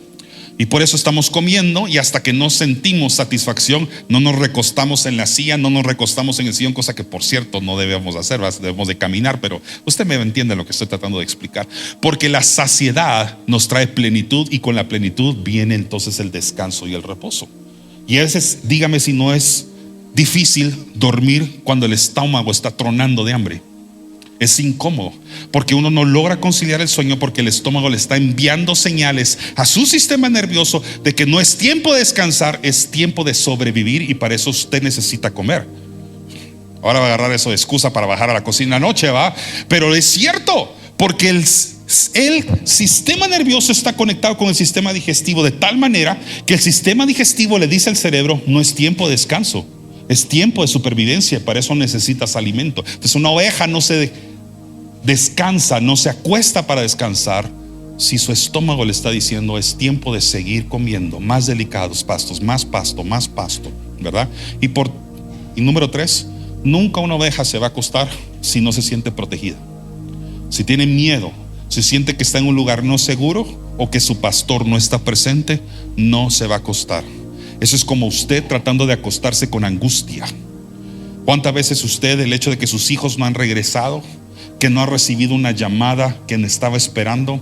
Y por eso estamos comiendo, y hasta que no sentimos satisfacción, no nos recostamos en la silla, no nos recostamos en el sillón, cosa que por cierto no debemos hacer, debemos de caminar, pero usted me entiende lo que estoy tratando de explicar. Porque la saciedad nos trae plenitud, y con la plenitud viene entonces el descanso y el reposo. Y a veces, dígame si no es difícil dormir cuando el estómago está tronando de hambre. Es incómodo, porque uno no logra conciliar el sueño, porque el estómago le está enviando señales a su sistema nervioso de que no es tiempo de descansar, es tiempo de sobrevivir, y para eso usted necesita comer. Ahora va a agarrar eso de excusa para bajar a la cocina anoche, ¿va? Pero es cierto, porque el sistema nervioso está conectado con el sistema digestivo, de tal manera que el sistema digestivo le dice al cerebro, no es tiempo de descanso, es tiempo de supervivencia, para eso necesitas alimento. Entonces una oveja no se descansa, no se acuesta para descansar si su estómago le está diciendo, es tiempo de seguir comiendo más delicados pastos, más pasto, ¿verdad? Y número 3, nunca una oveja se va a acostar si no se siente protegida. Si tiene miedo, si siente que está en un lugar no seguro, o que su pastor no está presente, no se va a acostar. Eso es como usted tratando de acostarse con angustia. ¿Cuántas veces usted, el hecho de que sus hijos no han regresado, que no ha recibido una llamada que estaba esperando,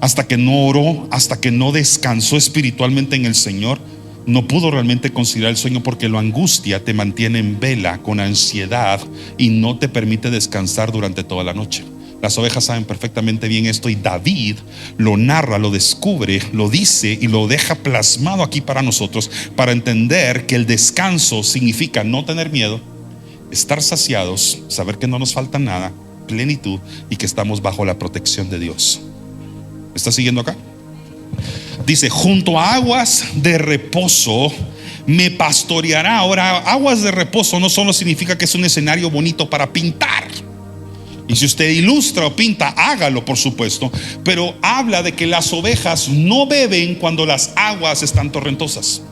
hasta que no oró, hasta que no descansó espiritualmente en el Señor, no pudo realmente conciliar el sueño, porque la angustia te mantiene en vela, con ansiedad, y no te permite descansar durante toda la noche? Las ovejas saben perfectamente bien esto, y David lo narra, lo descubre, lo dice y lo deja plasmado aquí para nosotros, para entender que el descanso significa no tener miedo, estar saciados, saber que no nos falta nada, plenitud, y que estamos bajo la protección de Dios. ¿Me está siguiendo acá? Dice, junto a aguas de reposo me pastoreará. Ahora, aguas de reposo no solo significa que es un escenario bonito para pintar. Y si usted ilustra o pinta, hágalo, por supuesto. Pero habla de que las ovejas no beben cuando las aguas están torrentosas.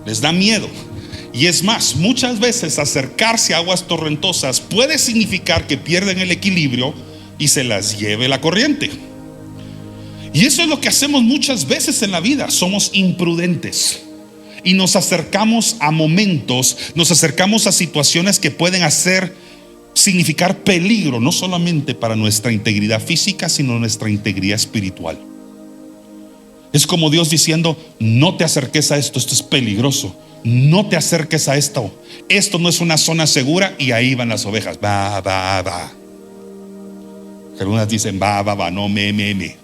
Les da miedo. Y es más, muchas veces acercarse a aguas torrentosas puede significar que pierden el equilibrio y se las lleve la corriente. Y eso es lo que hacemos muchas veces en la vida. Somos imprudentes y nos acercamos a momentos, nos acercamos a situaciones que pueden significar peligro, no solamente para nuestra integridad física, sino nuestra integridad espiritual. Es como Dios diciendo, no te acerques a esto, esto es peligroso. No te acerques a esto, esto no es una zona segura. Y ahí van las ovejas, va. Algunas dicen va, no me.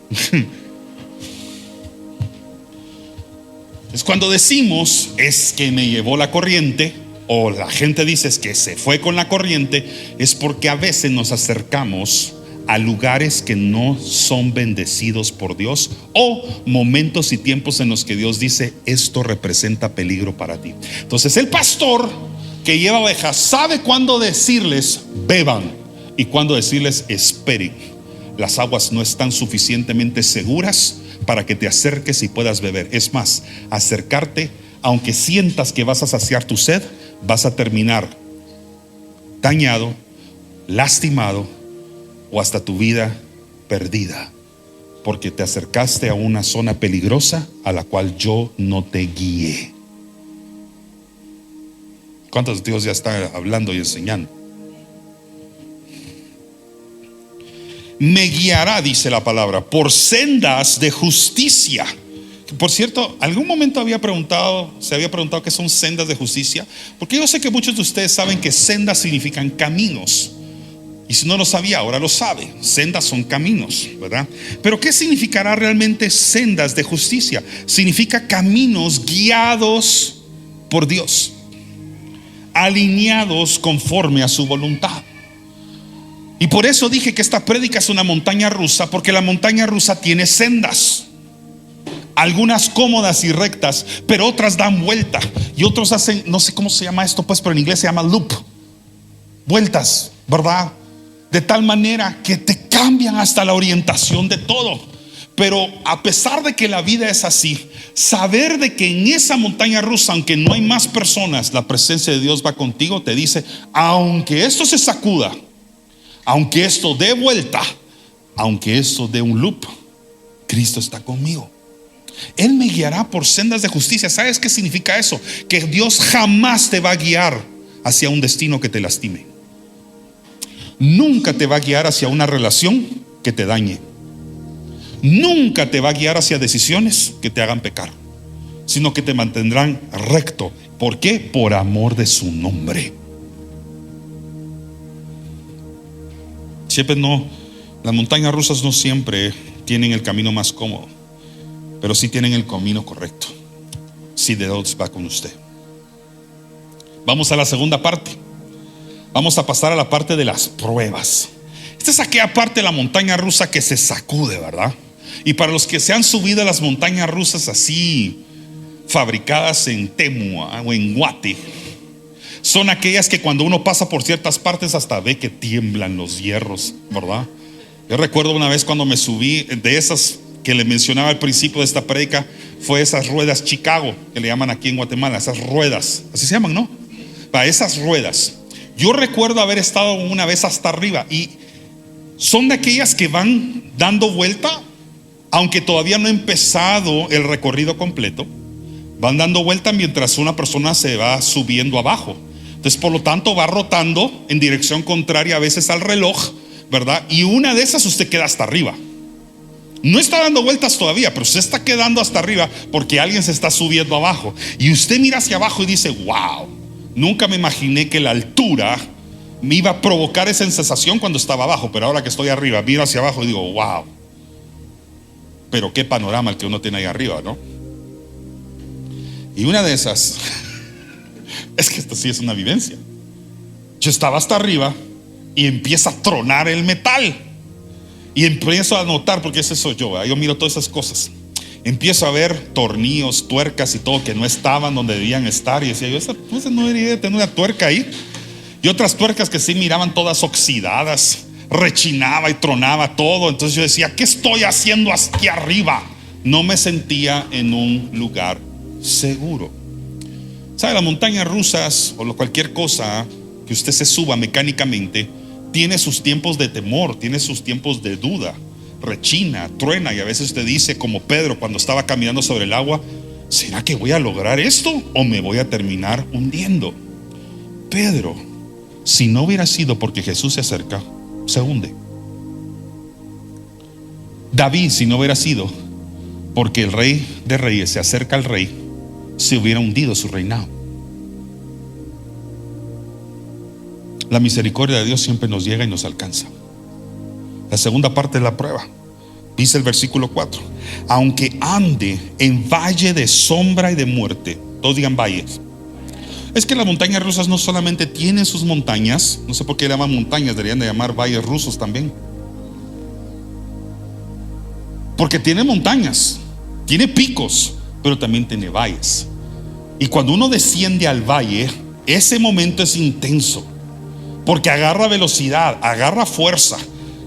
Es cuando decimos, es que me llevó la corriente, o la gente dice es que se fue con la corriente, es porque a veces nos acercamos a lugares que no son bendecidos por Dios, o momentos y tiempos en los que Dios dice: esto representa peligro para ti. Entonces el pastor que lleva ovejas sabe cuándo decirles beban y cuándo decirles esperen. Las aguas no están suficientemente seguras para que te acerques y puedas beber. Es más, acercarte, aunque sientas que vas a saciar tu sed, vas a terminar dañado, lastimado, o hasta tu vida perdida, porque te acercaste a una zona peligrosa a la cual yo no te guié. ¿Cuántos de Dios ya está hablando y enseñando? Me guiará, dice la palabra, por sendas de justicia. Por cierto, algún momento se había preguntado qué son sendas de justicia, porque yo sé que muchos de ustedes saben que sendas significan caminos. Y si no lo sabía, ahora lo sabe. Sendas son caminos, ¿verdad? Pero ¿qué significará realmente sendas de justicia? Significa caminos guiados por Dios, alineados conforme a su voluntad. Y por eso dije que esta prédica es una montaña rusa, porque la montaña rusa tiene sendas, algunas cómodas y rectas, pero otras dan vuelta, y otros hacen, no sé cómo se llama esto pues, pero en inglés se llama loop, vueltas, ¿verdad? De tal manera que te cambian hasta la orientación de todo. Pero a pesar de que la vida es así, saber de que en esa montaña rusa, aunque no hay más personas, la presencia de Dios va contigo, te dice: aunque esto se sacuda, aunque esto dé vuelta, aunque esto dé un loop, Cristo está conmigo. Él me guiará por sendas de justicia. ¿Sabes qué significa eso? Que Dios jamás te va a guiar hacia un destino que te lastime. Nunca te va a guiar hacia una relación que te dañe. Nunca te va a guiar hacia decisiones que te hagan pecar, sino que te mantendrán recto. ¿Por qué? Por amor de su nombre. Las montañas rusas no siempre tienen el camino más cómodo, pero sí tienen el camino correcto, si Dios va con usted. Vamos a la segunda parte. Vamos a pasar a la parte de las pruebas. Esta es aquella parte de la montaña rusa que se sacude, ¿verdad? Y para los que se han subido a las montañas rusas así, fabricadas en Temu o en Guate, son aquellas que cuando uno pasa por ciertas partes hasta ve que tiemblan los hierros, ¿verdad? Yo recuerdo una vez cuando me subí de esas que le mencionaba al principio de esta prédica, fue esas ruedas Chicago, que le llaman aquí en Guatemala, esas ruedas, así se llaman, ¿no? Para esas ruedas. Yo recuerdo haber estado una vez hasta arriba, y son de aquellas que van dando vuelta, aunque todavía no ha empezado el recorrido completo. Van dando vuelta mientras una persona se va subiendo abajo. Entonces, por lo tanto, va rotando en dirección contraria a veces al reloj, ¿verdad? Y una de esas usted queda hasta arriba. No está dando vueltas todavía, pero usted está quedando hasta arriba porque alguien se está subiendo abajo. Y usted mira hacia abajo y dice: wow, nunca me imaginé que la altura me iba a provocar esa sensación cuando estaba abajo, pero ahora que estoy arriba, miro hacia abajo y digo: wow. Pero qué panorama el que uno tiene ahí arriba, ¿no? Y una de esas es que esto sí es una vivencia. Yo estaba hasta arriba y empieza a tronar el metal, y empiezo a notar, porque ese soy yo, ¿verdad? Yo miro todas esas cosas. Empiezo a ver tornillos, tuercas y todo que no estaban donde debían estar, y decía yo: esa no debería tener una tuerca ahí. Y otras tuercas que sí miraban todas oxidadas, rechinaba y tronaba todo. Entonces yo decía: ¿qué estoy haciendo aquí arriba? No me sentía en un lugar seguro. ¿Sabe? Las montañas rusas o cualquier cosa que usted se suba mecánicamente tiene sus tiempos de temor, tiene sus tiempos de duda. Rechina, truena, y a veces usted dice, como Pedro cuando estaba caminando sobre el agua: ¿será que voy a lograr esto o me voy a terminar hundiendo? Pedro, si no hubiera sido porque Jesús se acerca, se hunde. David, si no hubiera sido porque el rey de reyes se acerca al rey, se hubiera hundido su reinado. La misericordia de Dios siempre nos llega y nos alcanza. La segunda parte de la prueba, dice el versículo 4: aunque ande en valle de sombra y de muerte. Todos digan valles. Es que las montañas rusas no solamente tienen sus montañas, no sé por qué le llaman montañas, deberían de llamar valles rusos también. Porque tiene montañas, tiene picos, pero también tiene valles. Y cuando uno desciende al valle, ese momento es intenso, porque agarra velocidad, agarra fuerza,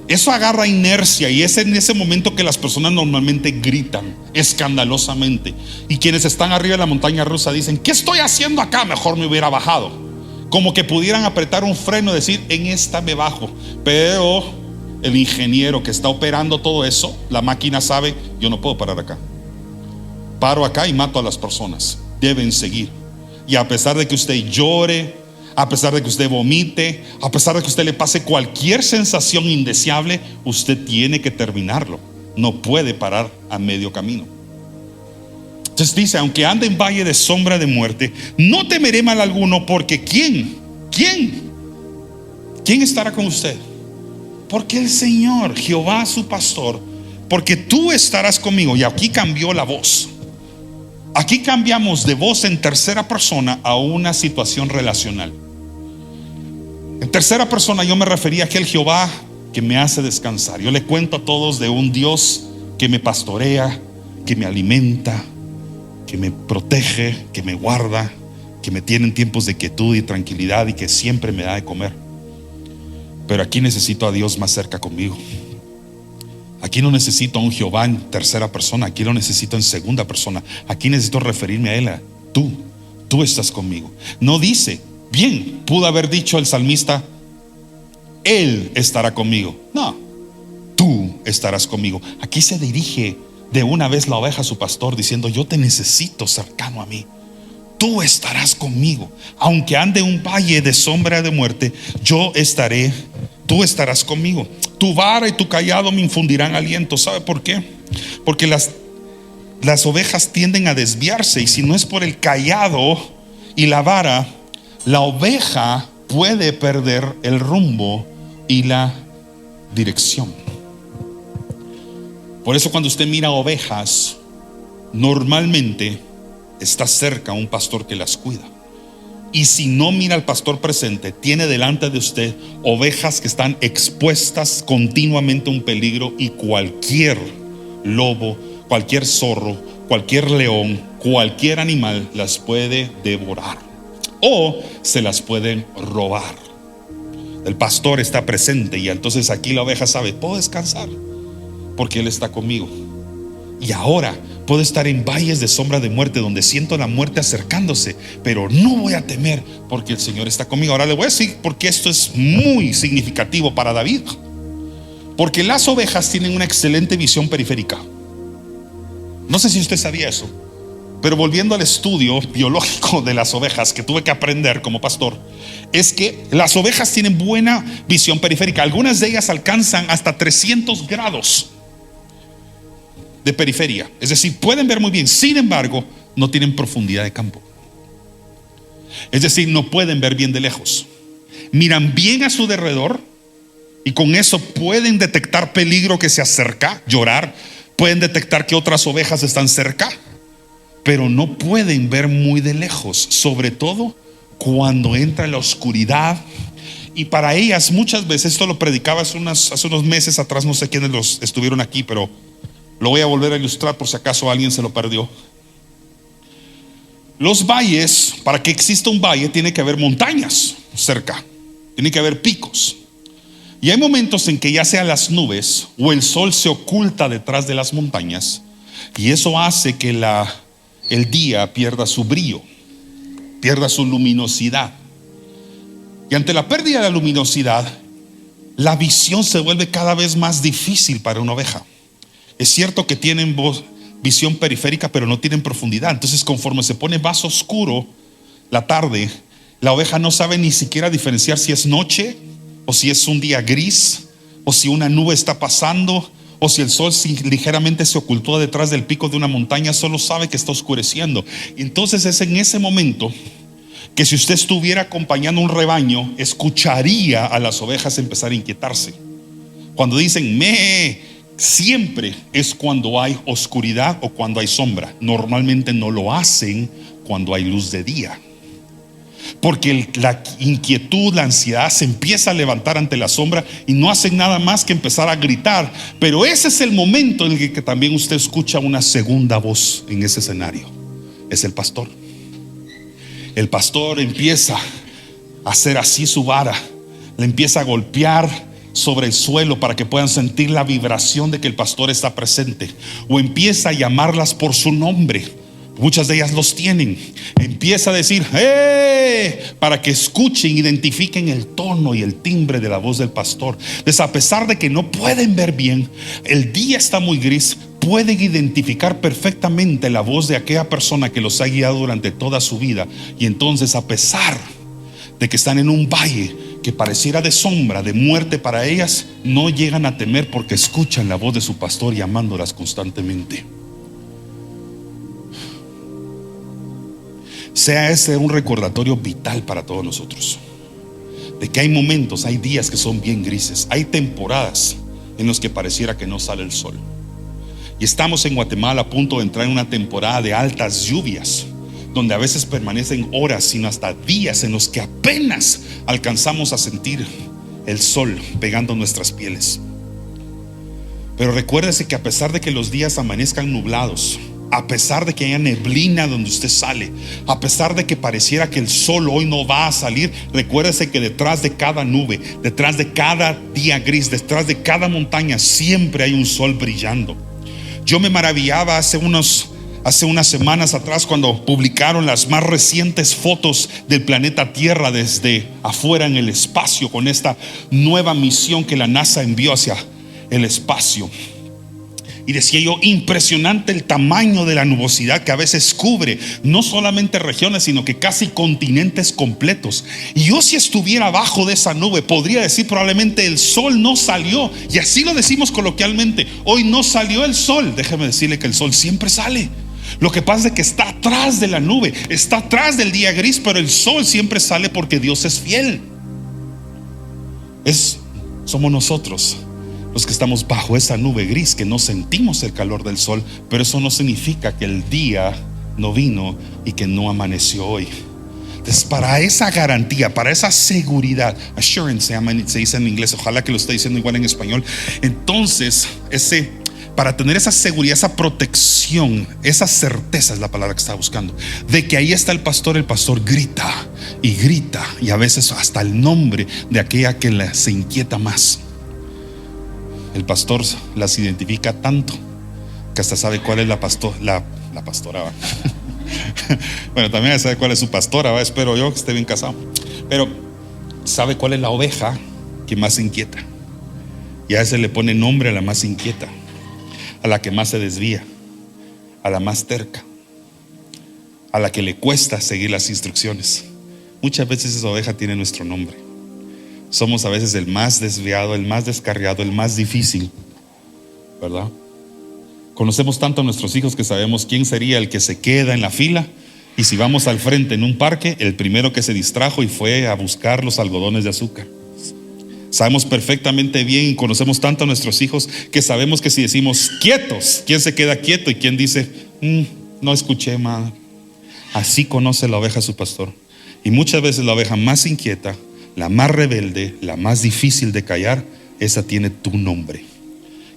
eso agarra inercia, y es en ese momento que las personas normalmente gritan escandalosamente. Y quienes están arriba de la montaña rusa dicen: ¿qué estoy haciendo acá? Mejor me hubiera bajado. Como que pudieran apretar un freno y decir: en esta me bajo. Pero el ingeniero que está operando todo eso, la máquina sabe: yo no puedo parar acá. Paro acá y mato a las personas. Deben seguir. Y a pesar de que usted llore, a pesar de que usted vomite, a pesar de que usted le pase cualquier sensación indeseable, usted tiene que terminarlo. No puede parar a medio camino. Entonces dice: aunque ande en valle de sombra de muerte, no temeré mal alguno, porque ¿quién estará con usted? Porque el Señor, Jehová su pastor, porque tú estarás conmigo. Y aquí cambió la voz. Aquí cambiamos de voz en tercera persona a una situación relacional. En tercera persona yo me refería a aquel Jehová que me hace descansar. Yo le cuento a todos de un Dios que me pastorea, que me alimenta, que me protege, que me guarda, que me tiene en tiempos de quietud y tranquilidad, y que siempre me da de comer. Pero aquí necesito a Dios más cerca conmigo. Aquí no necesito a un Jehová en tercera persona, aquí lo necesito en segunda persona. Aquí necesito referirme a Él: tú estás conmigo. No dice, bien, pudo haber dicho el salmista: Él estará conmigo. No, tú estarás conmigo. Aquí se dirige de una vez la oveja a su pastor diciendo: yo te necesito cercano a mí. Tú estarás conmigo. Aunque ande un valle de sombra de muerte, tú estarás conmigo. Tu vara y tu cayado me infundirán aliento. ¿Sabe por qué? Porque las ovejas tienden a desviarse, y si no es por el cayado y la vara, la oveja puede perder el rumbo y la dirección. Por eso cuando usted mira ovejas, normalmente está cerca un pastor que las cuida. Y si no mira al pastor presente, tiene delante de usted ovejas que están expuestas continuamente a un peligro, y cualquier lobo, cualquier zorro, cualquier león, cualquier animal las puede devorar o se las pueden robar. El pastor está presente, y entonces aquí la oveja sabe: puedo descansar porque Él está conmigo. Y ahora puedo estar en valles de sombra de muerte, donde siento la muerte acercándose, pero no voy a temer porque el Señor está conmigo. Ahora le voy a decir porque esto es muy significativo para David. Porque las ovejas tienen una excelente visión periférica. No sé si usted sabía eso, pero volviendo al estudio biológico de las ovejas que tuve que aprender como pastor, es que las ovejas tienen buena visión periférica. Algunas de ellas alcanzan hasta 300 grados de periferia, es decir, pueden ver muy bien. Sin embargo, no tienen profundidad de campo. Es decir, no pueden ver bien de lejos. Miran bien a su alrededor, y con eso pueden detectar peligro que se acerca, llorar. Pueden detectar que otras ovejas están cerca, pero no pueden ver muy de lejos, sobre todo cuando entra la oscuridad. Y para ellas muchas veces, esto lo predicaba hace unos meses atrás, no sé quiénes los estuvieron aquí, pero lo voy a volver a ilustrar por si acaso alguien se lo perdió. Los valles, para que exista un valle, tiene que haber montañas cerca, tiene que haber picos. Y hay momentos en que ya sea las nubes o el sol se oculta detrás de las montañas, y eso hace que el día pierda su brillo, pierda su luminosidad. Y ante la pérdida de la luminosidad, la visión se vuelve cada vez más difícil para una oveja. Es cierto que tienen visión periférica, pero no tienen profundidad. Entonces, conforme se pone más oscuro la tarde, la oveja no sabe ni siquiera diferenciar si es noche o si es un día gris, o si una nube está pasando, o si el sol ligeramente se ocultó detrás del pico de una montaña. Solo sabe que está oscureciendo. Y entonces es en ese momento que, si usted estuviera acompañando un rebaño, escucharía a las ovejas empezar a inquietarse. Cuando dicen siempre es cuando hay oscuridad o cuando hay sombra. Normalmente no lo hacen cuando hay luz de día. porque la inquietud, la ansiedad se empieza a levantar ante la sombra y no hacen nada más que empezar a gritar. Pero ese es el momento en el que también usted escucha una segunda voz en ese escenario. Es el pastor. El pastor empieza a hacer así su vara, le empieza a golpear sobre el suelo para que puedan sentir la vibración de que el pastor está presente, o empieza a llamarlas por su nombre. Muchas de ellas los tienen. Empieza a decir para que escuchen, identifiquen el tono y el timbre de la voz del pastor. Entonces, a pesar de que no pueden ver bien, el día está muy gris, pueden identificar perfectamente la voz de aquella persona que los ha guiado durante toda su vida. Y entonces, a pesar de que están en un valle que pareciera de sombra, de muerte para ellas, no llegan a temer porque escuchan la voz de su pastor llamándolas constantemente. Sea ese un recordatorio vital para todos nosotros, de que hay momentos, hay días que son bien grises, hay temporadas en los que pareciera que no sale el sol. Y estamos en Guatemala a punto de entrar en una temporada de altas lluvias, donde a veces permanecen horas, sino hasta días en los que apenas alcanzamos a sentir el sol pegando nuestras pieles. Pero recuérdese que a pesar de que los días amanezcan nublados, a pesar de que haya neblina donde usted sale, a pesar de que pareciera que el sol hoy no va a salir, recuérdese que detrás de cada nube, detrás de cada día gris, detrás de cada montaña, siempre hay un sol brillando. Yo me maravillaba hace unas semanas atrás cuando publicaron las más recientes fotos del planeta Tierra desde afuera en el espacio, con esta nueva misión que la NASA envió hacia el espacio. Y decía yo, impresionante el tamaño de la nubosidad que a veces cubre no solamente regiones, sino que casi continentes completos. Y yo, si estuviera abajo de esa nube, podría decir probablemente el sol no salió. Y así lo decimos coloquialmente: hoy no salió el sol. Déjeme decirle que el sol siempre sale. Lo que pasa es que está atrás de la nube, está atrás del día gris, pero el sol siempre sale porque Dios es fiel. Somos nosotros los que estamos bajo esa nube gris, que no sentimos el calor del sol, pero eso no significa que el día no vino y que no amaneció hoy. Entonces, para esa garantía, para esa seguridad, assurance se dice en inglés, ojalá que lo esté diciendo igual en español. Entonces, para tener esa seguridad, esa protección, esa certeza es la palabra que estaba buscando, de que ahí está el pastor grita y grita, y a veces hasta el nombre de aquella que se inquieta más. El pastor las identifica tanto que hasta sabe cuál es la pastora. Bueno, también sabe cuál es su pastora, espero yo que esté bien casado. Pero sabe cuál es la oveja que más se inquieta, y a veces le pone nombre a la más inquieta, a la que más se desvía, a la más terca, a la que le cuesta seguir las instrucciones. Muchas veces esa oveja tiene nuestro nombre. Somos a veces el más desviado, el más descarriado, el más difícil, ¿verdad? Conocemos tanto a nuestros hijos que sabemos quién sería el que se queda en la fila, y si vamos al frente en un parque, el primero que se distrajo y fue a buscar los algodones de azúcar. Sabemos perfectamente bien y conocemos tanto a nuestros hijos que sabemos que si decimos quietos, ¿quién se queda quieto? Y quién dice, no escuché, madre. Así conoce la oveja a su pastor. Y muchas veces la oveja más inquieta, la más rebelde, la más difícil de callar, esa tiene tu nombre.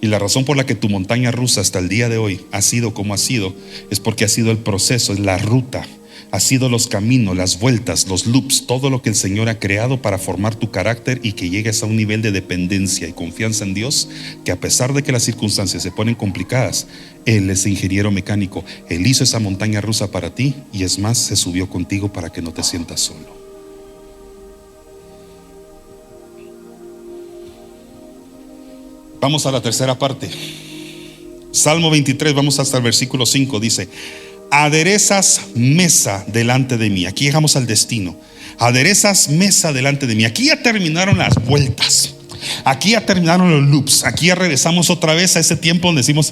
Y la razón por la que tu montaña rusa hasta el día de hoy ha sido como ha sido, es porque ha sido el proceso, es la ruta, ha sido los caminos, las vueltas, los loops, todo lo que el Señor ha creado para formar tu carácter y que llegues a un nivel de dependencia y confianza en Dios, que a pesar de que las circunstancias se ponen complicadas, Él es ingeniero mecánico. Él hizo esa montaña rusa para ti, y es más, se subió contigo para que no te sientas solo. Vamos a la tercera parte. Salmo 23, vamos hasta el versículo 5. Dice: aderezas mesa delante de mí. Aquí llegamos al destino. Aderezas mesa delante de mí. Aquí ya terminaron las vueltas, aquí ya terminaron los loops, aquí ya regresamos otra vez a ese tiempo donde decimos,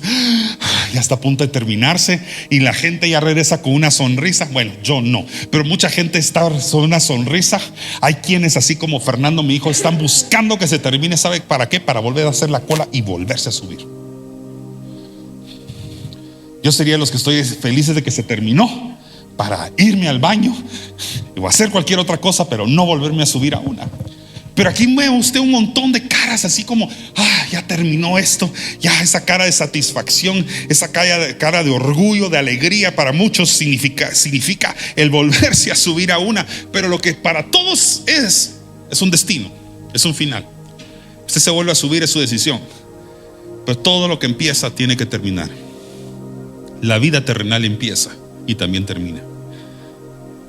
ya está a punto de terminarse, y la gente ya regresa con una sonrisa. Bueno, yo no, pero mucha gente está con una sonrisa. Hay quienes, así como Fernando, mi hijo, están buscando que se termine. ¿Sabe para qué? Para volver a hacer la cola y volverse a subir. Yo sería de los que estoy felices de que se terminó, para irme al baño o hacer cualquier otra cosa, pero no volverme a subir a una. Pero aquí ve usted un montón de caras así como, ya terminó esto, ya esa cara de satisfacción, esa cara de orgullo, de alegría. Para muchos significa el volverse a subir a una, pero lo que para todos es un destino, es un final. Usted se vuelve a subir, es su decisión, pero todo lo que empieza tiene que terminar. La vida terrenal empieza y también termina.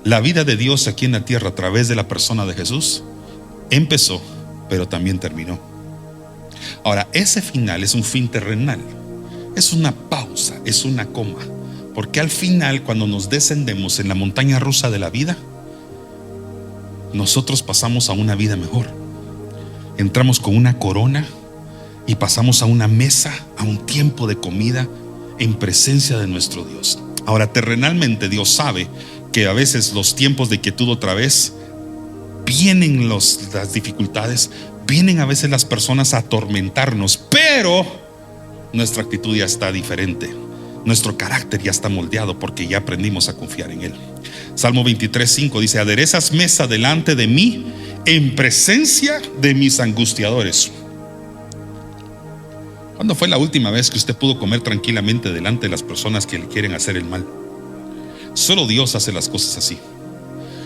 La vida de Dios aquí en la tierra a través de la persona de Jesús empezó, pero también terminó. Ahora, ese final es un fin terrenal, es una pausa, es una coma, porque al final, cuando nos descendemos en la montaña rusa de la vida, nosotros pasamos a una vida mejor. Entramos con una corona y pasamos a una mesa, a un tiempo de comida en presencia de nuestro Dios. Ahora, terrenalmente Dios sabe que a veces los tiempos de quietud otra vez vienen, las dificultades, vienen a veces las personas a atormentarnos, pero nuestra actitud ya está diferente, nuestro carácter ya está moldeado porque ya aprendimos a confiar en Él. Salmo 23:5 dice: aderezas mesa delante de mí en presencia de mis angustiadores. ¿Cuándo fue la última vez que usted pudo comer tranquilamente delante de las personas que le quieren hacer el mal? Solo Dios hace las cosas así.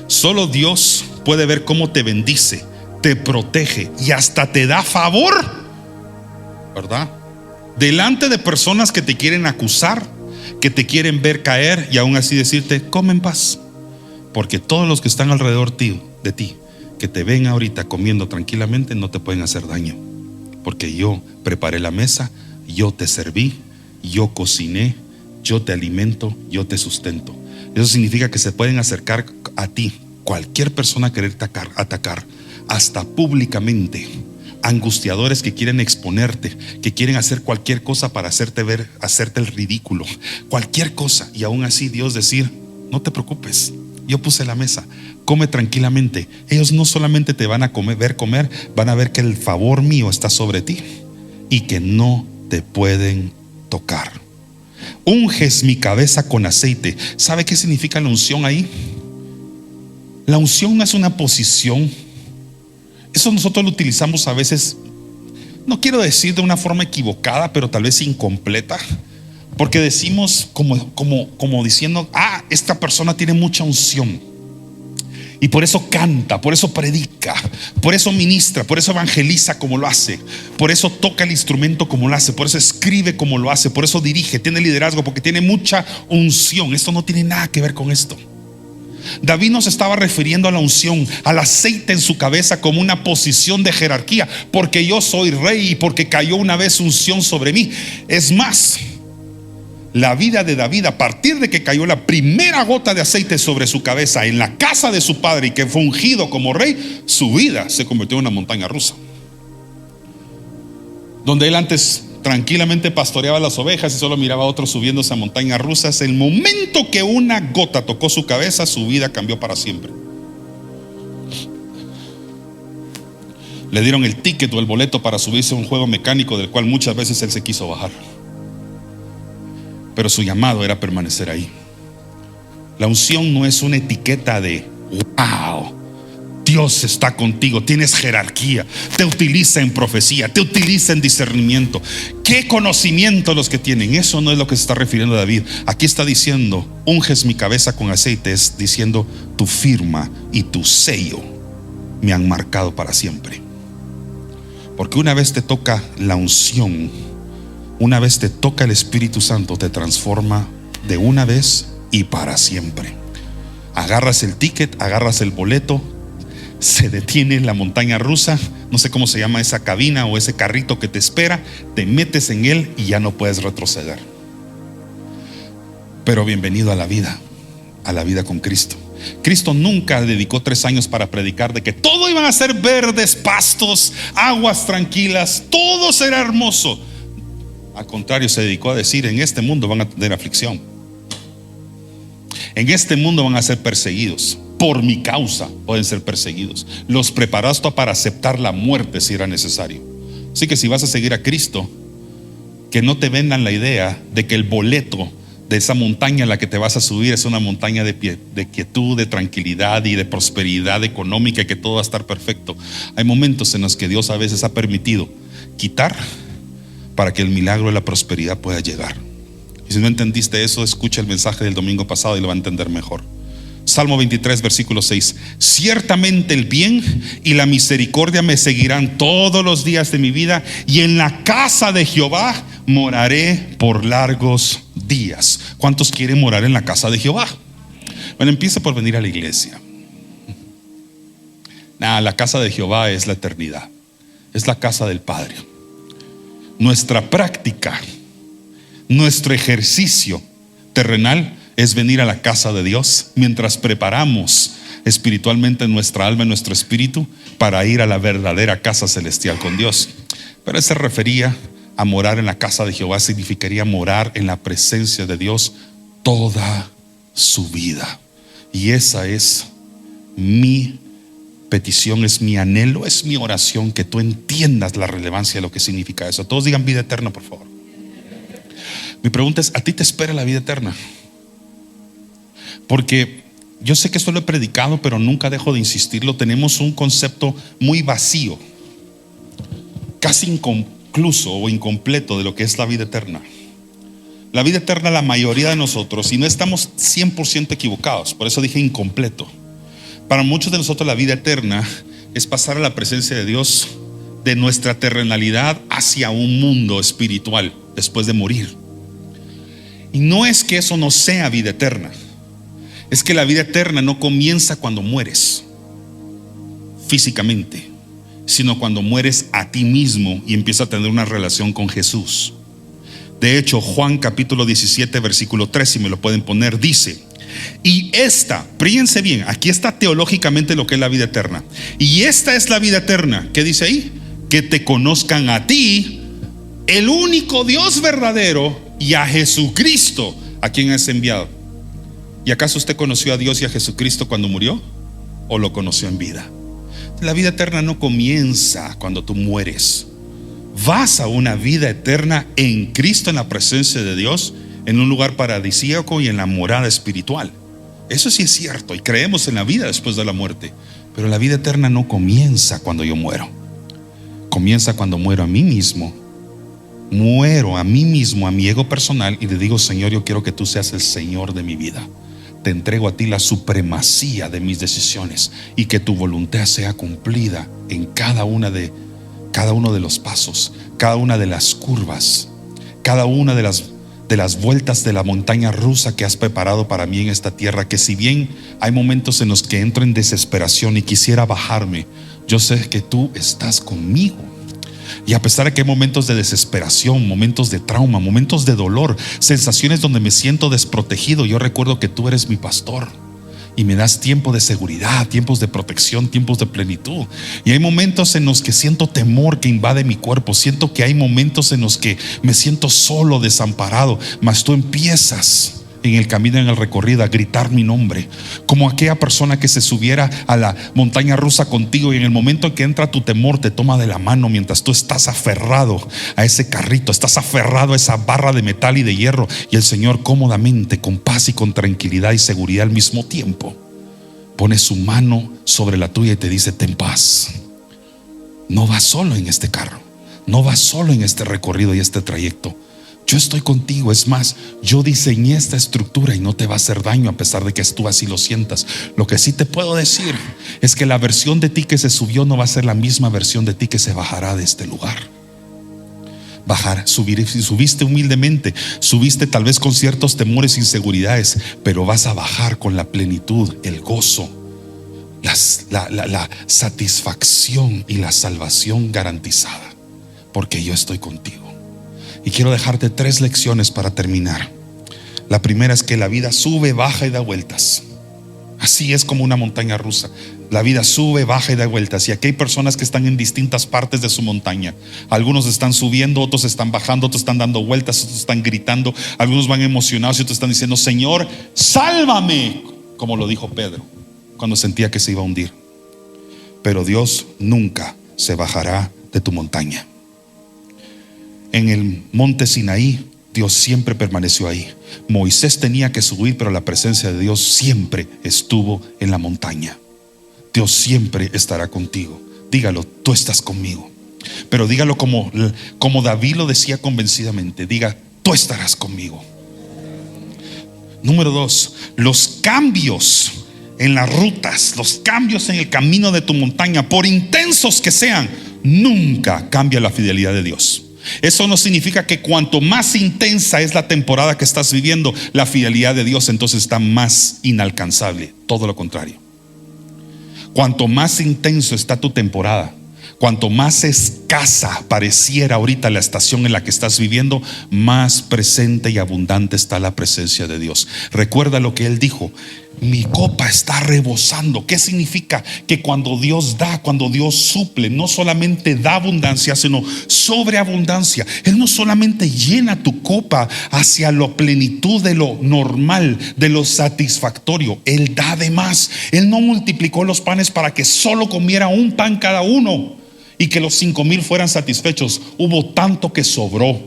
Solo Dios puede ver cómo te bendice, te protege y hasta te da favor, ¿verdad? Delante de personas que te quieren acusar, que te quieren ver caer, y aún así decirte: come en paz, porque todos los que están alrededor de ti, que te ven ahorita comiendo tranquilamente, no te pueden hacer daño, porque yo preparé la mesa, yo te serví, yo cociné, yo te alimento, yo te sustento. Eso significa que se pueden acercar a ti cualquier persona, querer atacar, hasta públicamente. Angustiadores que quieren exponerte, que quieren hacer cualquier cosa para hacerte ver, hacerte el ridículo, cualquier cosa. Y aún así Dios decir: no te preocupes, yo puse la mesa, come tranquilamente. Ellos no solamente te van a ver comer, van a ver que el favor mío está sobre ti y que no te pueden tocar. Unges mi cabeza con aceite. ¿Sabe qué significa la unción ahí? La unción no es una posición. Eso nosotros lo utilizamos a veces, no quiero decir de una forma equivocada, pero tal vez incompleta, porque decimos como diciendo: esta persona tiene mucha unción, y por eso canta, por eso predica, por eso ministra, por eso evangeliza como lo hace, por eso toca el instrumento como lo hace, por eso escribe como lo hace, por eso dirige, tiene liderazgo, porque tiene mucha unción. Esto no tiene nada que ver con esto. David nos estaba refiriendo a la unción, al aceite en su cabeza, como una posición de jerarquía, porque yo soy rey y porque cayó una vez unción sobre mí. Es más, la vida de David, a partir de que cayó la primera gota de aceite sobre su cabeza en la casa de su padre y que fue ungido como rey, su vida se convirtió en una montaña rusa, donde él antes tranquilamente pastoreaba las ovejas y solo miraba a otros subiendo esa montaña rusa. El momento que una gota tocó su cabeza, su vida cambió para siempre. Le dieron el ticket o el boleto para subirse a un juego mecánico del cual muchas veces él se quiso bajar, pero su llamado era permanecer ahí. La unción no es una etiqueta de wow, Dios está contigo, tienes jerarquía, te utiliza en profecía, te utiliza en discernimiento. ¿Qué conocimiento los que tienen? Eso no es lo que se está refiriendo David. Aquí está diciendo: unges mi cabeza con aceite, es diciendo: tu firma y tu sello me han marcado para siempre. Porque una vez te toca la unción, una vez te toca el Espíritu Santo, te transforma de una vez y para siempre. Agarras el ticket, agarras el boleto, se detiene la montaña rusa, no sé cómo se llama esa cabina o ese carrito que te espera, te metes en él y ya no puedes retroceder. Pero bienvenido a la vida con Cristo. Cristo nunca dedicó 3 años para predicar de que todo iban a ser verdes pastos, aguas tranquilas, todo será hermoso. Al contrario, se dedicó a decir: en este mundo van a tener aflicción, en este mundo van a ser perseguidos. Por mi causa pueden ser perseguidos. Los preparaste para aceptar la muerte si era necesario. Así que si vas a seguir a Cristo, que no te vendan la idea de que el boleto de esa montaña a la que te vas a subir es una montaña de quietud, de tranquilidad y de prosperidad económica, que todo va a estar perfecto. Hay momentos en los que Dios a veces ha permitido quitar para que el milagro de la prosperidad pueda llegar. Y si no entendiste eso, escucha el mensaje del domingo pasado y lo va a entender mejor. Salmo 23, versículo 6. Ciertamente el bien y la misericordia me seguirán todos los días de mi vida, y en la casa de Jehová moraré por largos días. ¿Cuántos quieren morar en la casa de Jehová? Bueno, empieza por venir a la iglesia. La casa de Jehová es la eternidad, es la casa del Padre. Nuestra práctica, nuestro ejercicio terrenal es venir a la casa de Dios mientras preparamos espiritualmente nuestra alma y nuestro espíritu para ir a la verdadera casa celestial con Dios. Pero él se refería a morar en la casa de Jehová, significaría morar en la presencia de Dios toda su vida. Y esa es mi petición, es mi anhelo, es mi oración, que tú entiendas la relevancia de lo que significa eso. Todos digan vida eterna, por favor. Mi pregunta es, ¿a ti te espera la vida eterna? Porque yo sé que esto lo he predicado, pero nunca dejo de insistirlo. Tenemos un concepto muy vacío, casi inconcluso o incompleto de lo que es la vida eterna. La vida eterna, la mayoría de nosotros, y no estamos 100% equivocados, por eso dije incompleto. Para muchos de nosotros la vida eterna es pasar a la presencia de Dios de nuestra terrenalidad hacia un mundo espiritual después de morir. Y no es que eso no sea vida eterna, es que la vida eterna no comienza cuando mueres físicamente, sino cuando mueres a ti mismo y empiezas a tener una relación con Jesús. De hecho, Juan capítulo 17 versículo 3, si me lo pueden poner, dice: y esta, fíjense bien, aquí está teológicamente lo que es la vida eterna. Y esta es la vida eterna, ¿qué dice ahí? Que te conozcan a ti, el único Dios verdadero, y a Jesucristo, a quien has enviado. ¿Y acaso usted conoció a Dios y a Jesucristo cuando murió? ¿O lo conoció en vida? La vida eterna no comienza cuando tú mueres. Vas a una vida eterna en Cristo, en la presencia de Dios, en un lugar paradisíaco y en la morada espiritual. Eso sí es cierto, y creemos en la vida después de la muerte. Pero la vida eterna no comienza cuando yo muero. Comienza cuando muero a mí mismo. Muero a mí mismo, a mi ego personal, y le digo: Señor, yo quiero que tú seas el Señor de mi vida. Te entrego a ti la supremacía de mis decisiones, y que tu voluntad sea cumplida en cada uno de los pasos, cada una de las curvas, cada una de las vueltas de la montaña rusa que has preparado para mí en esta tierra. Que si bien hay momentos en los que entro en desesperación y quisiera bajarme, yo sé que tú estás conmigo. Y a pesar de que hay momentos de desesperación, momentos de trauma, momentos de dolor, sensaciones donde me siento desprotegido, yo recuerdo que tú eres mi pastor y me das tiempo de seguridad, tiempos de protección, tiempos de plenitud. Y hay momentos en los que siento temor que invade mi cuerpo, siento que hay momentos en los que me siento solo, desamparado, mas tú empiezas en el camino, en el recorrido, a gritar mi nombre, como aquella persona que se subiera a la montaña rusa contigo, y en el momento en que entra tu temor te toma de la mano mientras tú estás aferrado a ese carrito, estás aferrado a esa barra de metal y de hierro, y el Señor cómodamente, con paz y con tranquilidad y seguridad al mismo tiempo, pone su mano sobre la tuya y te dice: ten paz. No vas solo en este carro, no vas solo en este recorrido y este trayecto. Yo estoy contigo. Es más, yo diseñé esta estructura y no te va a hacer daño, a pesar de que tú así lo sientas. Lo que sí te puedo decir es que la versión de ti que se subió no va a ser la misma versión de ti que se bajará de este lugar. Subiste humildemente, subiste tal vez con ciertos temores e inseguridades, pero vas a bajar con la plenitud, el gozo, la satisfacción y la salvación garantizada, porque yo estoy contigo. Y quiero dejarte 3 lecciones para terminar. La primera es que la vida sube, baja y da vueltas. Así es como una montaña rusa. La vida sube, baja y da vueltas. Y aquí hay personas que están en distintas partes de su montaña. Algunos están subiendo, otros están bajando, otros están dando vueltas, otros están gritando, algunos van emocionados y otros están diciendo: Señor, sálvame, como lo dijo Pedro cuando sentía que se iba a hundir. Pero Dios nunca se bajará de tu montaña. En el monte Sinaí Dios siempre permaneció ahí. Moisés tenía que subir, pero la presencia de Dios siempre estuvo en la montaña. Dios siempre estará contigo. Dígalo, tú estás conmigo. Pero dígalo como David lo decía convencidamente. Diga, tú estarás conmigo. Número 2, los cambios en las rutas, los cambios en el camino de tu montaña, por intensos que sean, nunca cambia la fidelidad de Dios. Eso no significa que cuanto más intensa es la temporada que estás viviendo, la fidelidad de Dios entonces está más inalcanzable. Todo lo contrario. Cuanto más intenso está tu temporada, cuanto más escasa pareciera ahorita la estación en la que estás viviendo, más presente y abundante está la presencia de Dios. Recuerda lo que Él dijo: mi copa está rebosando. ¿Qué significa? Que cuando Dios da, cuando Dios suple, no solamente da abundancia, sino sobreabundancia. Él no solamente llena tu copa hacia la plenitud de lo normal, de lo satisfactorio. Él da de más. Él no multiplicó los panes para que solo comiera un pan cada uno y que los 5,000 fueran satisfechos. Hubo tanto que sobró.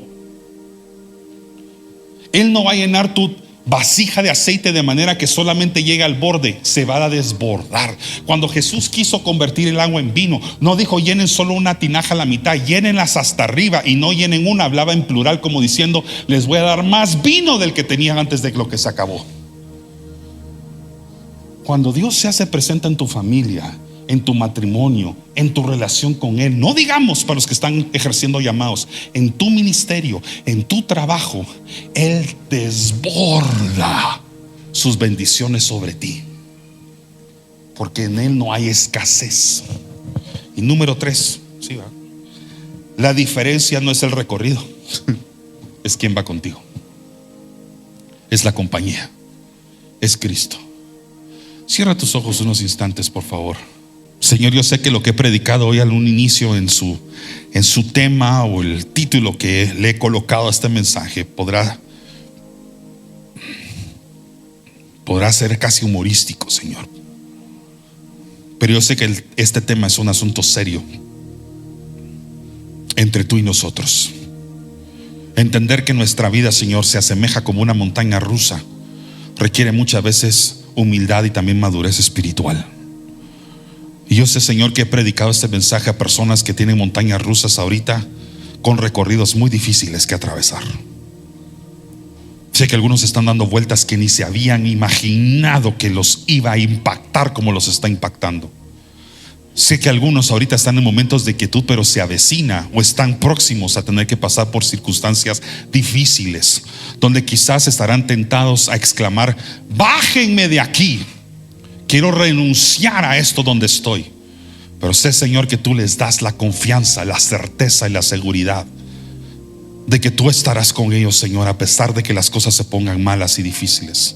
Él no va a llenar tu vasija de aceite de manera que solamente llegue al borde, se va a desbordar. Cuando Jesús quiso convertir el agua en vino, no dijo llenen solo una tinaja a la mitad, llénenlas hasta arriba, y no llenen una. Hablaba en plural, como diciendo: les voy a dar más vino del que tenían antes de lo que se acabó. Cuando Dios se hace presente en tu familia, en tu matrimonio, en tu relación con Él, no digamos para los que están ejerciendo llamados, en tu ministerio, en tu trabajo, Él desborda sus bendiciones sobre ti, porque en Él no hay escasez. Y número 3, ¿sí va? La diferencia no es el recorrido, es quién va contigo, es la compañía, es Cristo. Cierra tus ojos unos instantes, por favor. Señor, yo sé que lo que he predicado hoy al un inicio en su tema o el título que le he colocado a este mensaje podrá ser casi humorístico, Señor. Pero yo sé que este tema es un asunto serio entre tú y nosotros. Entender que nuestra vida, Señor, se asemeja como una montaña rusa requiere muchas veces humildad y también madurez espiritual. Y yo sé, Señor, que he predicado este mensaje a personas que tienen montañas rusas ahorita con recorridos muy difíciles que atravesar. Sé que algunos están dando vueltas que ni se habían imaginado que los iba a impactar como los está impactando. Sé que algunos ahorita están en momentos de quietud, pero se avecina o están próximos a tener que pasar por circunstancias difíciles, donde quizás estarán tentados a exclamar: bájenme de aquí, quiero renunciar a esto donde estoy. Pero sé, Señor, que tú les das la confianza, la certeza y la seguridad de que tú estarás con ellos, Señor, a pesar de que las cosas se pongan malas y difíciles.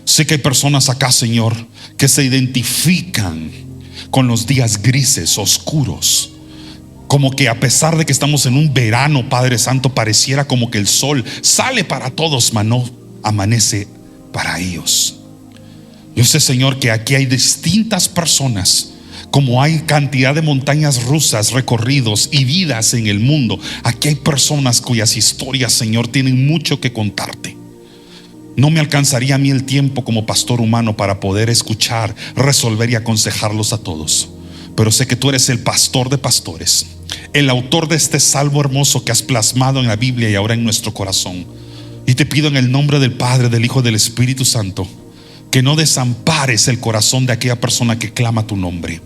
Sé que hay personas acá, Señor, que se identifican con los días grises, oscuros, como que a pesar de que estamos en un verano, Padre Santo, pareciera como que el sol sale para todos, mas no amanece para ellos. Yo sé, Señor, que aquí hay distintas personas. Como hay cantidad de montañas rusas, recorridos y vidas en el mundo, aquí hay personas cuyas historias, Señor, tienen mucho que contarte. No me alcanzaría a mí el tiempo como pastor humano para poder escuchar, resolver y aconsejarlos a todos. Pero sé que tú eres el pastor de pastores, el autor de este salmo hermoso que has plasmado en la Biblia y ahora en nuestro corazón. Y te pido en el nombre del Padre, del Hijo y del Espíritu Santo, que no desampares el corazón de aquella persona que clama tu nombre.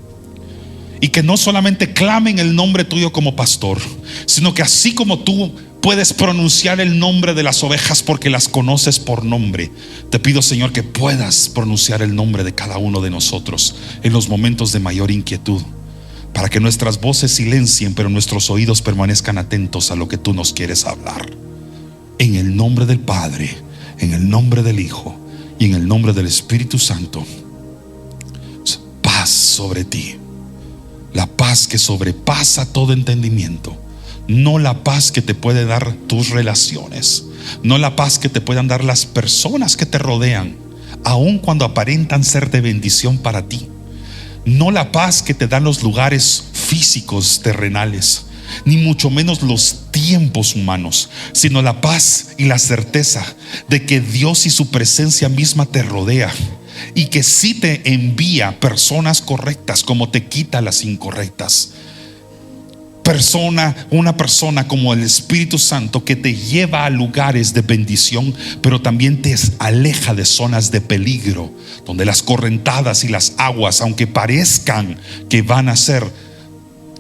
Y que no solamente clamen el nombre tuyo como pastor, sino que así como tú puedes pronunciar el nombre de las ovejas porque las conoces por nombre, te pido, Señor, que puedas pronunciar el nombre de cada uno de nosotros en los momentos de mayor inquietud, para que nuestras voces silencien, pero nuestros oídos permanezcan atentos a lo que tú nos quieres hablar. En el nombre del Padre, en el nombre del Hijo y en el nombre del Espíritu Santo, paz sobre ti. La paz que sobrepasa todo entendimiento. No la paz que te puede dar tus relaciones, no la paz que te puedan dar las personas que te rodean, aun cuando aparentan ser de bendición para ti. No la paz que te dan los lugares físicos terrenales, ni mucho menos los tiempos humanos, sino la paz y la certeza de que Dios y su presencia misma te rodea, y que sí te envía personas correctas como te quita las incorrectas. Una persona como el Espíritu Santo que te lleva a lugares de bendición, pero también te aleja de zonas de peligro, donde las correntadas y las aguas, aunque parezcan que van a ser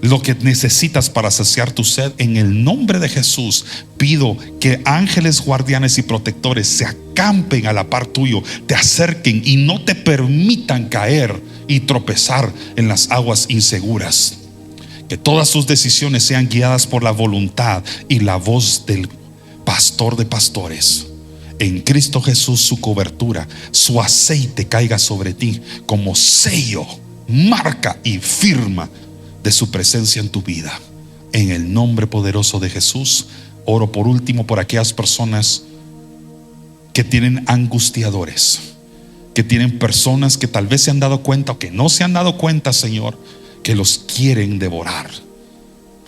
lo que necesitas para saciar tu sed, en el nombre de Jesús pido que ángeles guardianes y protectores se acampen a la par tuyo, te acerquen y no te permitan caer y tropezar en las aguas inseguras. Que todas tus decisiones sean guiadas por la voluntad y la voz del pastor de pastores. En Cristo Jesús, su cobertura, su aceite caiga sobre ti como sello, marca y firma de su presencia en tu vida. En el nombre poderoso de Jesús, oro por último por aquellas personas que tienen angustiadores, que tienen personas que tal vez se han dado cuenta o que no se han dado cuenta, Señor, que los quieren devorar.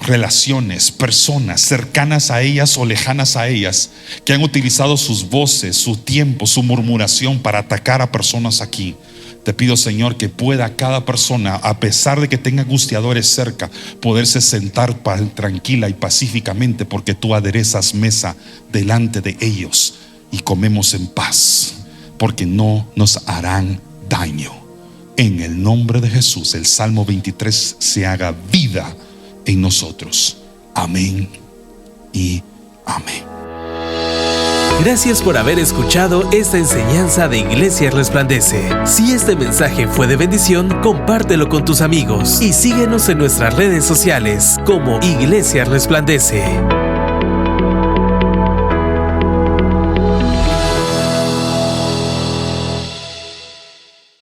Relaciones, personas cercanas a ellas o lejanas a ellas, que han utilizado sus voces, su tiempo, su murmuración para atacar a personas aquí. Te pido, Señor, que pueda cada persona, a pesar de que tenga angustiadores cerca, poderse sentar tranquila y pacíficamente, porque tú aderezas mesa delante de ellos y comemos en paz, porque no nos harán daño. En el nombre de Jesús, el Salmo 23 se haga vida en nosotros. Amén y amén. Gracias por haber escuchado esta enseñanza de Iglesia Resplandece. Si este mensaje fue de bendición, compártelo con tus amigos y síguenos en nuestras redes sociales como Iglesia Resplandece.